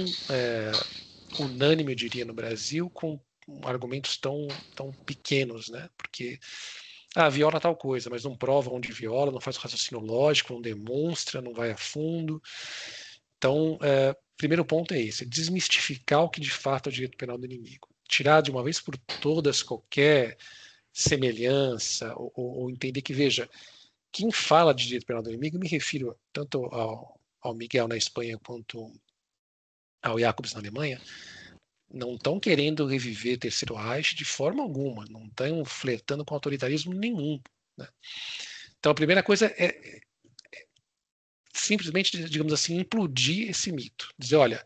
unânime, eu diria, no Brasil, com argumentos tão pequenos, né? Porque viola tal coisa, mas não prova onde viola, não faz o raciocínio lógico, não demonstra, não vai a fundo. Então, primeiro ponto é esse, desmistificar o que de fato é o direito penal do inimigo. Tirar de uma vez por todas qualquer semelhança, ou entender que, veja, quem fala de direito penal do inimigo, me refiro tanto ao Miguel na Espanha quanto ao Jacobs na Alemanha, não estão querendo reviver Terceiro Reich de forma alguma, não estão flertando com autoritarismo nenhum. Né? Então, a primeira coisa é simplesmente, digamos assim, implodir esse mito. Dizer, olha,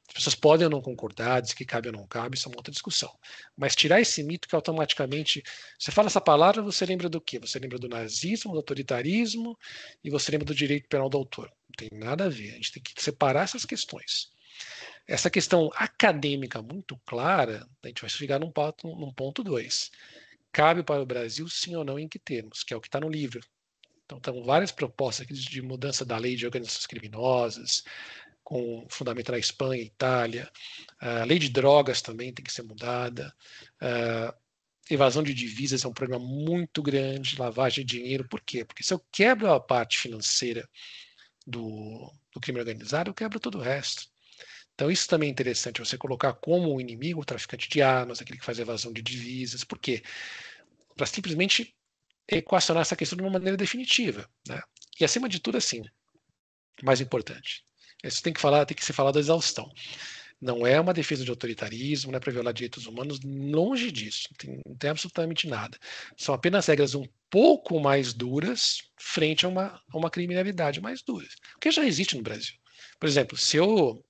as pessoas podem ou não concordar, dizer que cabe ou não cabe, isso é uma outra discussão. Mas tirar esse mito que automaticamente, você fala essa palavra, você lembra do quê? Você lembra do nazismo, do autoritarismo, e você lembra do direito penal do autor. Não tem nada a ver, a gente tem que separar essas questões. Essa questão acadêmica muito clara, a gente vai chegar num ponto 2. Cabe para o Brasil, sim ou não, em que termos? Que é o que está no livro. Então, estão várias propostas aqui de mudança da lei de organizações criminosas, com fundamento na Espanha, Itália. A lei de drogas também tem que ser mudada. Evasão de divisas é um problema muito grande, lavagem de dinheiro. Por quê? Porque se eu quebro a parte financeira do crime organizado, eu quebro todo o resto. Então, isso também é interessante, você colocar como um inimigo o traficante de armas, aquele que faz evasão de divisas. Por quê? Para simplesmente equacionar essa questão de uma maneira definitiva. Né? E, acima de tudo, assim, mais importante, isso tem que ser falado à exaustão. Não é uma defesa de autoritarismo, não é para violar direitos humanos, longe disso, não tem absolutamente nada. São apenas regras um pouco mais duras frente a uma criminalidade mais dura, porque já existe no Brasil. Por exemplo, se eu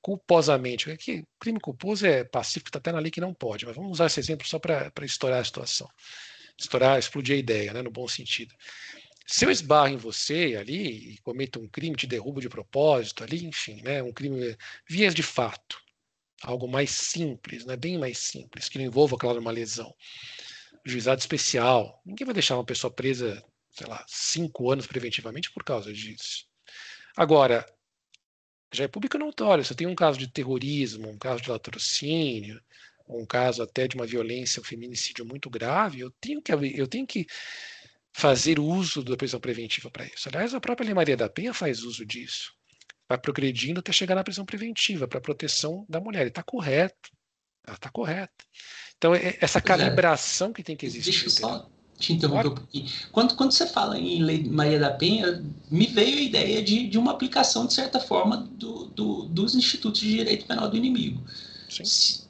culposamente, aqui, crime culposo é pacífico, está até na lei que não pode, mas vamos usar esse exemplo só para estourar a situação, explodir a ideia, né, no bom sentido. Se eu esbarro em você ali e cometo um crime, te derrubo de propósito ali, enfim, né, um crime vias de fato, algo mais simples, né, bem mais simples, que não envolva, claro, uma lesão. Juizado especial, ninguém vai deixar uma pessoa presa, sei lá, 5 anos preventivamente por causa disso. Agora, já é público notório, se eu tenho um caso de terrorismo, um caso de latrocínio, um caso até de uma violência, um feminicídio muito grave, eu tenho que fazer uso da prisão preventiva para isso. Aliás, a própria Lei Maria da Penha faz uso disso. Vai progredindo até chegar na prisão preventiva para a proteção da mulher. E está correto. Ela está correta. Então, essa calibração que tem que existir. Deixa eu só te interromper um pouquinho. Quando você fala em Lei Maria da Penha, me veio a ideia de uma aplicação, de certa forma, dos institutos de direito penal do inimigo. Sim.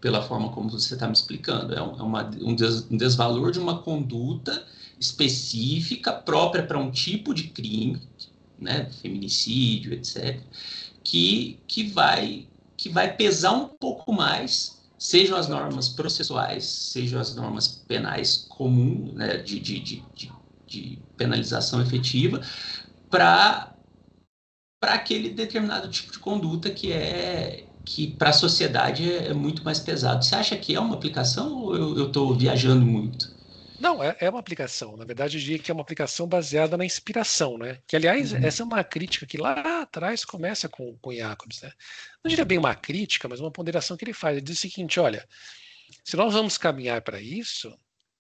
Pela forma como você está me explicando. É um desvalor de uma conduta específica, própria para um tipo de crime, né, feminicídio, etc., que vai pesar um pouco mais, sejam as normas processuais, sejam as normas penais comuns, né, de penalização efetiva, para aquele determinado tipo de conduta que para a sociedade é muito mais pesado. Você acha que é uma aplicação ou eu estou viajando muito? Não, é uma aplicação. Na verdade, eu diria que é uma aplicação baseada na inspiração, né? Que, aliás, essa é uma crítica que lá atrás começa com Jacobs, né? Não diria bem uma crítica, mas uma ponderação que ele faz. Ele diz o seguinte, olha, se nós vamos caminhar para isso,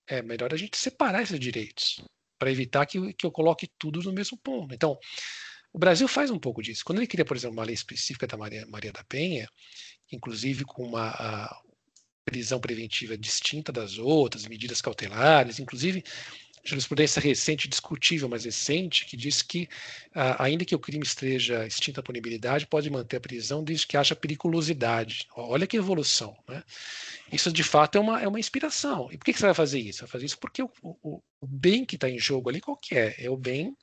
é melhor a gente separar esses direitos, para evitar que eu coloque tudo no mesmo ponto. Então, o Brasil faz um pouco disso. Quando ele queria, por exemplo, uma lei específica da Maria da Penha, inclusive com uma prisão preventiva distinta das outras, medidas cautelares, inclusive jurisprudência recente, discutível, mas recente, que diz que, ainda que o crime esteja extinta a punibilidade, pode manter a prisão desde que haja periculosidade. Olha que evolução, né? Isso, de fato, é uma inspiração. E por que você vai fazer isso? Vai fazer isso porque o bem que está em jogo ali, qual que é? É o bem,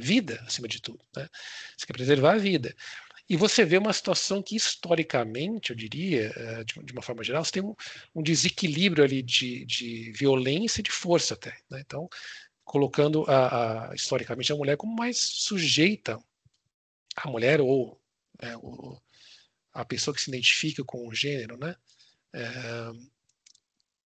vida, acima de tudo. Né? Você quer preservar a vida. E você vê uma situação que, historicamente, eu diria, de uma forma geral, você tem um desequilíbrio ali de violência e de força até. Né? Então, colocando historicamente a mulher como mais sujeita, a mulher ou a pessoa que se identifica com o gênero, né?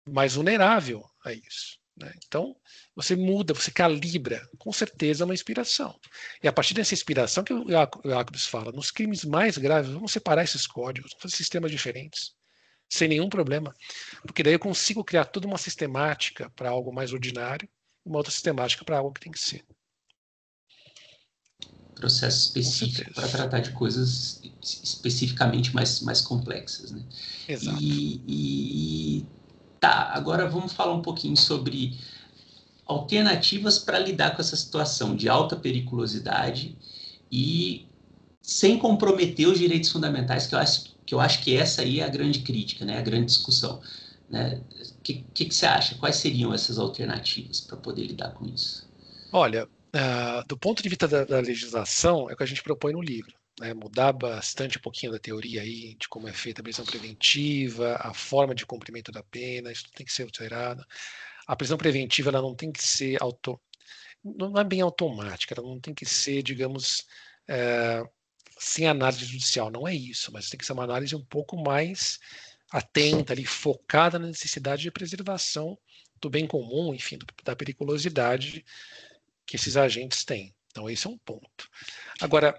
Mais vulnerável a isso. Né? Então, você muda, você calibra, com certeza, uma inspiração. E a partir dessa inspiração que o Jacobs fala, nos crimes mais graves, vamos separar esses códigos, vamos fazer sistemas diferentes, sem nenhum problema. Porque daí eu consigo criar toda uma sistemática para algo mais ordinário e uma outra sistemática para algo que tem que ser. processo específico para tratar de coisas especificamente mais complexas, né? Exato. Tá, agora vamos falar um pouquinho sobre alternativas para lidar com essa situação de alta periculosidade e sem comprometer os direitos fundamentais, que eu acho que essa aí é a grande crítica, né? A grande discussão. Né? Que você acha? Quais seriam essas alternativas para poder lidar com isso? Olha, do ponto de vista da legislação, é o que a gente propõe no livro. Né? Mudar bastante um pouquinho da teoria aí, de como é feita a prisão preventiva, a forma de cumprimento da pena, isso tem que ser alterado. A prisão preventiva ela não tem que ser não é bem automática, ela não tem que ser, digamos, sem análise judicial, não é isso, mas tem que ser uma análise um pouco mais atenta, ali, focada na necessidade de preservação do bem comum, enfim, da periculosidade que esses agentes têm. Então, esse é um ponto. Agora,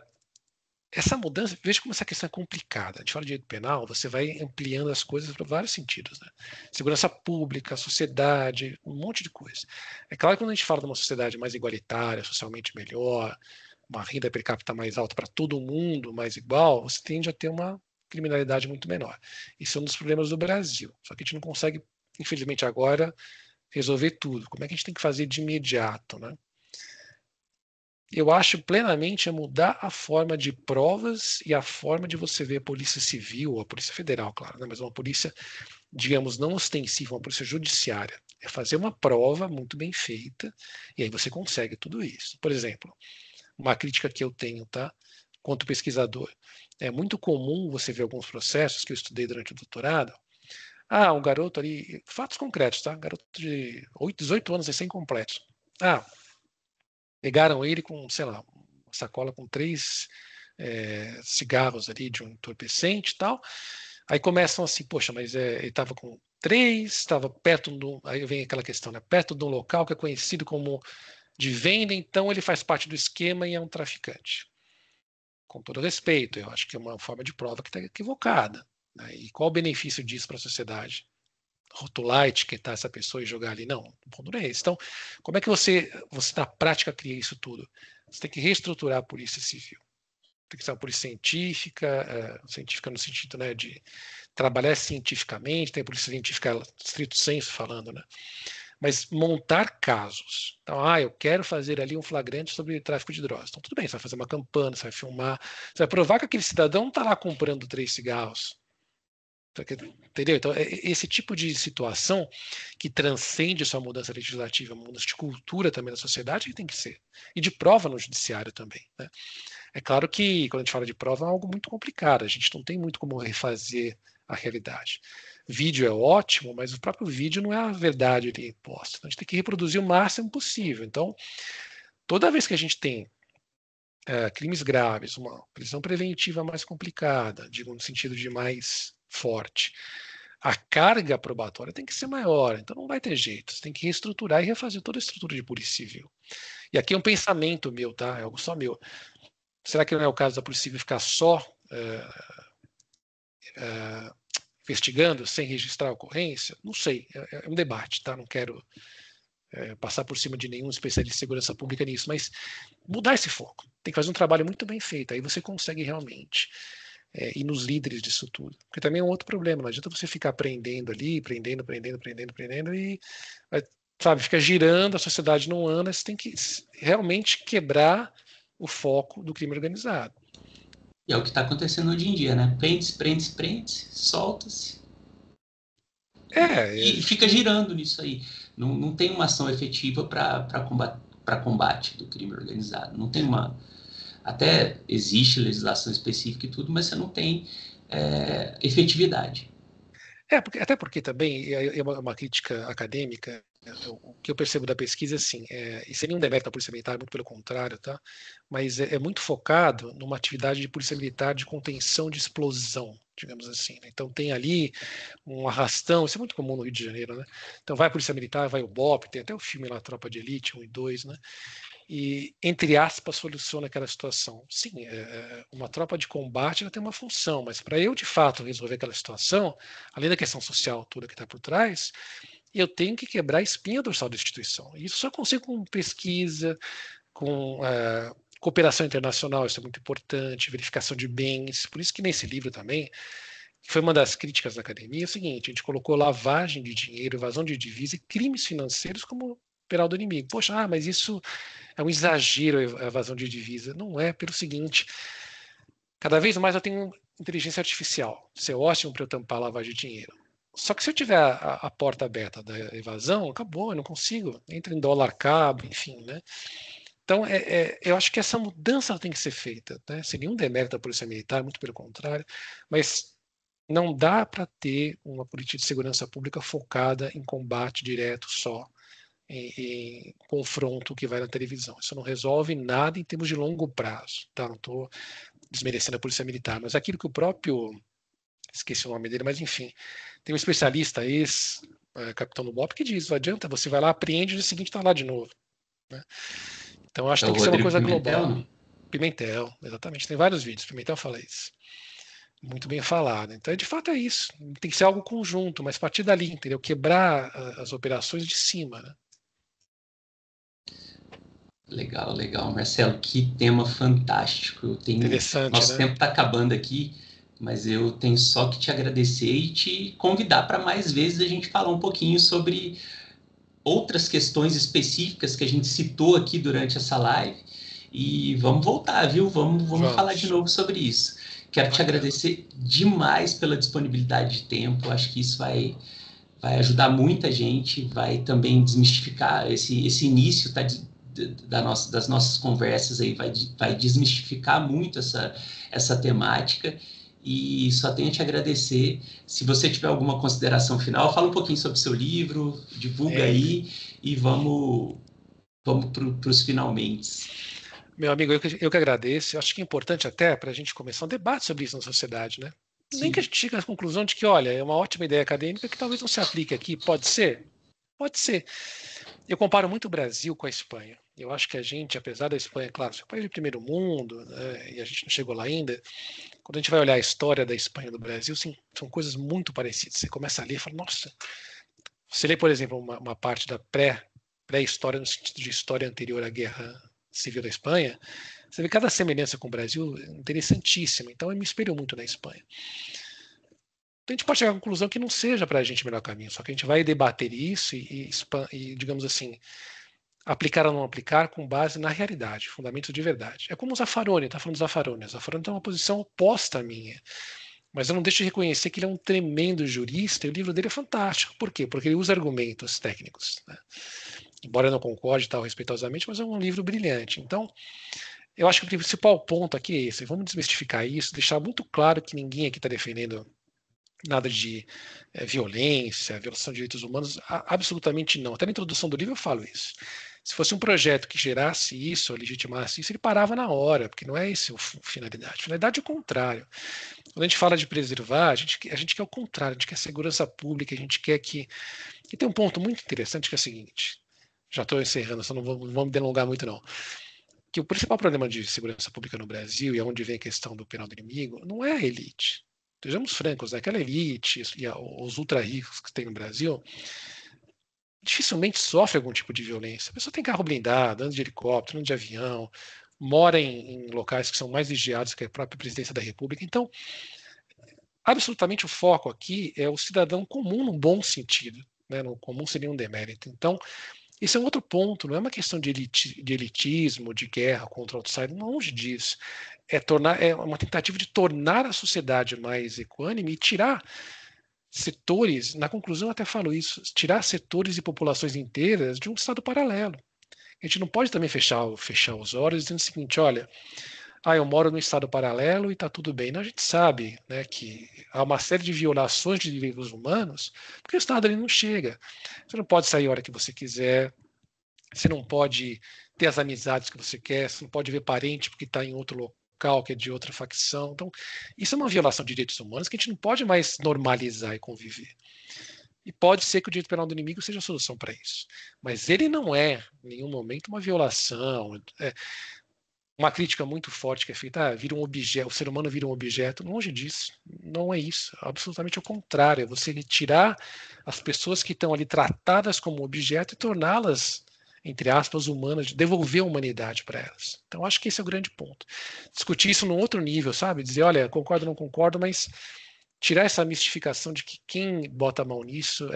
essa mudança, veja como essa questão é complicada. A gente fala de direito penal, você vai ampliando as coisas para vários sentidos. Né? Segurança pública, sociedade, um monte de coisa. É claro que quando a gente fala de uma sociedade mais igualitária, socialmente melhor, uma renda per capita mais alta para todo mundo, mais igual, você tende a ter uma criminalidade muito menor. Isso é um dos problemas do Brasil. Só que a gente não consegue, infelizmente, agora resolver tudo. Como é que a gente tem que fazer de imediato, né? Eu acho plenamente é mudar a forma de provas e a forma de você ver a Polícia Civil, ou a Polícia Federal, claro, né? Mas uma polícia, digamos, não ostensiva, uma polícia judiciária. É fazer uma prova muito bem feita e aí você consegue tudo isso. Por exemplo, uma crítica que eu tenho, tá? Quanto pesquisador. É muito comum você ver alguns processos que eu estudei durante o doutorado. Um garoto ali, fatos concretos, tá? Garoto de 18 anos, recém-completos. Pegaram ele com, sei lá, uma sacola com 3 cigarros ali de um entorpecente e tal. Aí começam assim, poxa, mas ele estava com 3, estava perto do. Aí vem aquela questão, né? Perto de um local que é conhecido como de venda, então ele faz parte do esquema e é um traficante. Com todo respeito, eu acho que é uma forma de prova que está equivocada. Né? E qual o benefício disso para a sociedade? Rotular, etiquetar essa pessoa e jogar ali? Não, o ponto não é esse. Então, como é que você na prática cria isso tudo? Você tem que reestruturar a polícia civil. Tem que ser uma polícia científica, científica no sentido, né, de trabalhar cientificamente, tem a polícia científica estrito senso falando, né? Mas montar casos. Então, eu quero fazer ali um flagrante sobre tráfico de drogas. Então, tudo bem, você vai fazer uma campana, você vai filmar, você vai provar que aquele cidadão não está lá comprando 3 cigarros. Entendeu? Então, esse tipo de situação que transcende sua mudança legislativa, mudança de cultura também na sociedade, que tem que ser. E de prova no judiciário também. Né? É claro que, quando a gente fala de prova, é algo muito complicado. A gente não tem muito como refazer a realidade. Vídeo é ótimo, mas o próprio vídeo não é a verdade ali imposta. Então, a gente tem que reproduzir o máximo possível. Então, toda vez que a gente tem crimes graves, uma prisão preventiva mais complicada, digo no sentido de mais forte, a carga probatória tem que ser maior, então não vai ter jeito, você tem que reestruturar e refazer toda a estrutura de polícia civil. E aqui é um pensamento meu, tá? É algo só meu. Será que não é o caso da polícia civil ficar só investigando sem registrar a ocorrência? Não sei, é um debate, tá? Não quero passar por cima de nenhum especialista em segurança pública nisso, mas mudar esse foco. Tem que fazer um trabalho muito bem feito, aí você consegue realmente ir nos líderes disso tudo. Porque também é um outro problema, não adianta você ficar aprendendo ali, aprendendo e, sabe, fica girando, a sociedade não anda, você tem que realmente quebrar o foco do crime organizado. E é o que está acontecendo hoje em dia, né? Prende-se, solta-se. E fica girando nisso aí. Não tem uma ação efetiva para combate do crime organizado. Não tem uma. Até existe legislação específica e tudo, mas você não tem efetividade. Até porque também é uma crítica acadêmica. O que eu percebo da pesquisa, assim, e seria um demérito da Polícia Militar, muito pelo contrário, tá? Mas é muito focado numa atividade de Polícia Militar de contenção de explosão, digamos assim. Né? Então tem ali um arrastão, isso é muito comum no Rio de Janeiro, né? Então vai a Polícia Militar, vai o BOP, tem até o filme lá, Tropa de Elite 1 e 2, né? E, entre aspas, soluciona aquela situação. Sim, uma tropa de combate ela tem uma função, mas para eu, de fato, resolver aquela situação, além da questão social toda que está por trás, eu tenho que quebrar a espinha dorsal da instituição. E isso só consigo com pesquisa, com Cooperação internacional, isso é muito importante, verificação de bens. Por isso que nesse livro também, foi uma das críticas da academia, é o seguinte: a gente colocou lavagem de dinheiro, evasão de divisa e crimes financeiros como penal do inimigo. Poxa, mas isso é um exagero, a evasão de divisa. Não é, pelo seguinte: cada vez mais eu tenho inteligência artificial. Isso é ótimo para eu tampar a lavagem de dinheiro. Só que se eu tiver a porta aberta da evasão, acabou, eu não consigo. Entra em dólar cabo, enfim, né? Então, eu acho que essa mudança tem que ser feita, né? Sem nenhum demérito da Polícia Militar, muito pelo contrário, mas não dá para ter uma política de segurança pública focada em combate direto só, em confronto que vai na televisão. Isso não resolve nada em termos de longo prazo. Tá? Não estou desmerecendo a Polícia Militar, mas aquilo que o próprio, esqueci o nome dele, mas enfim, tem um especialista, ex-capitão do BOP, que diz: não adianta, você vai lá, apreende, e no dia seguinte está lá de novo. Né? Então, eu acho que tem que ser uma coisa global. Não? Pimentel, exatamente. Tem vários vídeos. Pimentel fala isso. Muito bem falado. Então, de fato, é isso. Tem que ser algo conjunto, mas partir dali, entendeu? Quebrar as operações de cima, né? Legal, legal. Marcelo, que tema fantástico. Interessante, Nosso né? tempo está acabando aqui, mas eu tenho só que te agradecer e te convidar para mais vezes a gente falar um pouquinho sobre outras questões específicas que a gente citou aqui durante essa live. E vamos voltar, viu? Vamos falar de novo sobre isso. Quero te agradecer demais pela disponibilidade de tempo. Acho que isso vai ajudar muita gente, vai também desmistificar esse início, tá, das nossas conversas aí, vai desmistificar muito essa temática. E só tenho a te agradecer. Se você tiver alguma consideração final, fala um pouquinho sobre o seu livro, divulga aí e vamos para os finalmente. Meu amigo, eu que agradeço. Eu acho que é importante até para a gente começar um debate sobre isso na sociedade, né? Sim. Nem que a gente chegue à conclusão de que, olha, é uma ótima ideia acadêmica que talvez não se aplique aqui. Pode ser? Pode ser. Eu comparo muito o Brasil com a Espanha. Eu acho que a gente, apesar da Espanha, claro, ser um país de primeiro mundo, né, e a gente não chegou lá ainda, quando a gente vai olhar a história da Espanha e do Brasil, sim, são coisas muito parecidas. Você começa a ler e fala, nossa. Você lê, por exemplo, uma parte da pré-história, no sentido de história anterior à Guerra Civil da Espanha, você vê cada semelhança com o Brasil interessantíssima. Então, eu me espelho muito na Espanha. Então, a gente pode chegar à conclusão que não seja para a gente o melhor caminho, só que a gente vai debater isso e, digamos assim, aplicar ou não aplicar com base na realidade, fundamentos de verdade. É como o Zaffaroni, está falando do Zaffaroni. O Zaffaroni tem uma posição oposta à minha, mas eu não deixo de reconhecer que ele é um tremendo jurista e o livro dele é fantástico. Por quê? Porque ele usa argumentos técnicos. Né? Embora eu não concorde tal respeitosamente, mas é um livro brilhante. Então, eu acho que o principal ponto aqui é esse. Vamos desmistificar isso, deixar muito claro que ninguém aqui está defendendo nada de violência, violação de direitos humanos, absolutamente não. Até na introdução do livro eu falo isso. Se fosse um projeto que gerasse isso, legitimasse isso, ele parava na hora, porque não é esse a finalidade. A finalidade é o contrário. Quando a gente fala de preservar, a gente quer o contrário, a gente quer segurança pública, a gente quer que... E tem um ponto muito interessante que é o seguinte, já estou encerrando, só não vou me delongar muito não, que o principal problema de segurança pública no Brasil, e é onde vem a questão do penal do inimigo, não é a elite. Sejamos francos, né? Aquela elite e os ultra ricos que tem no Brasil dificilmente sofre algum tipo de violência. A pessoa tem carro blindado, anda de helicóptero, anda de avião, mora em locais que são mais vigiados que a própria presidência da República. Então, absolutamente o foco aqui é o cidadão comum no bom sentido. Né? No comum seria um demérito. Então, esse é um outro ponto, não é uma questão de elitismo, de guerra contra o outsider, longe disso. É uma tentativa de tornar a sociedade mais equânime e tirar setores, na conclusão eu até falo isso, tirar setores e populações inteiras de um estado paralelo. A gente não pode também fechar os olhos dizendo o seguinte, olha, eu moro num estado paralelo e está tudo bem. Não, a gente sabe, né, que há uma série de violações de direitos humanos porque o estado ali não chega. Você não pode sair a hora que você quiser, você não pode ter as amizades que você quer, você não pode ver parente porque está em outro local, que é de outra facção. Então, isso é uma violação de direitos humanos que a gente não pode mais normalizar e conviver. E pode ser que o direito penal do inimigo seja a solução para isso. Mas ele não é, em nenhum momento, uma violação. Uma crítica muito forte que é feita, vira um objeto, o ser humano vira um objeto. Longe disso. Não é isso. Absolutamente ao contrário. É você retirar as pessoas que estão ali tratadas como objeto e torná-las entre aspas, humana, de devolver a humanidade para elas. Então, acho que esse é o grande ponto. Discutir isso num outro nível, sabe? Dizer, olha, concordo ou não concordo, mas tirar essa mistificação de que quem bota a mão nisso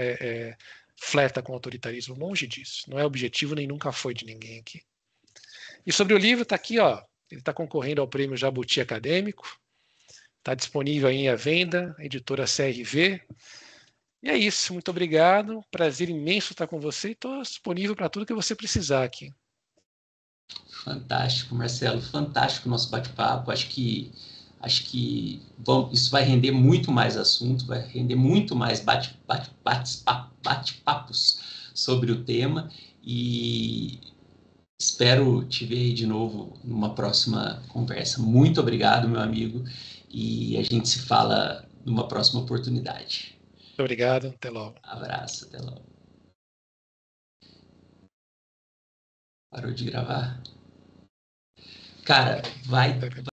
flerta com o autoritarismo. Longe disso. Não é objetivo nem nunca foi de ninguém aqui. E sobre o livro, está aqui, ó. Ele está concorrendo ao prêmio Jabuti Acadêmico. Está disponível aí à venda, editora CRV. E é isso, muito obrigado. Prazer imenso estar com você e estou disponível para tudo que você precisar aqui. Fantástico, Marcelo, fantástico o nosso bate-papo. Acho que isso vai render muito mais assunto, vai render muito mais bate-papos sobre o tema e espero te ver aí de novo numa próxima conversa. Muito obrigado, meu amigo, e a gente se fala numa próxima oportunidade. Muito obrigado, até logo. Abraço, até logo. Parou de gravar? Cara, vai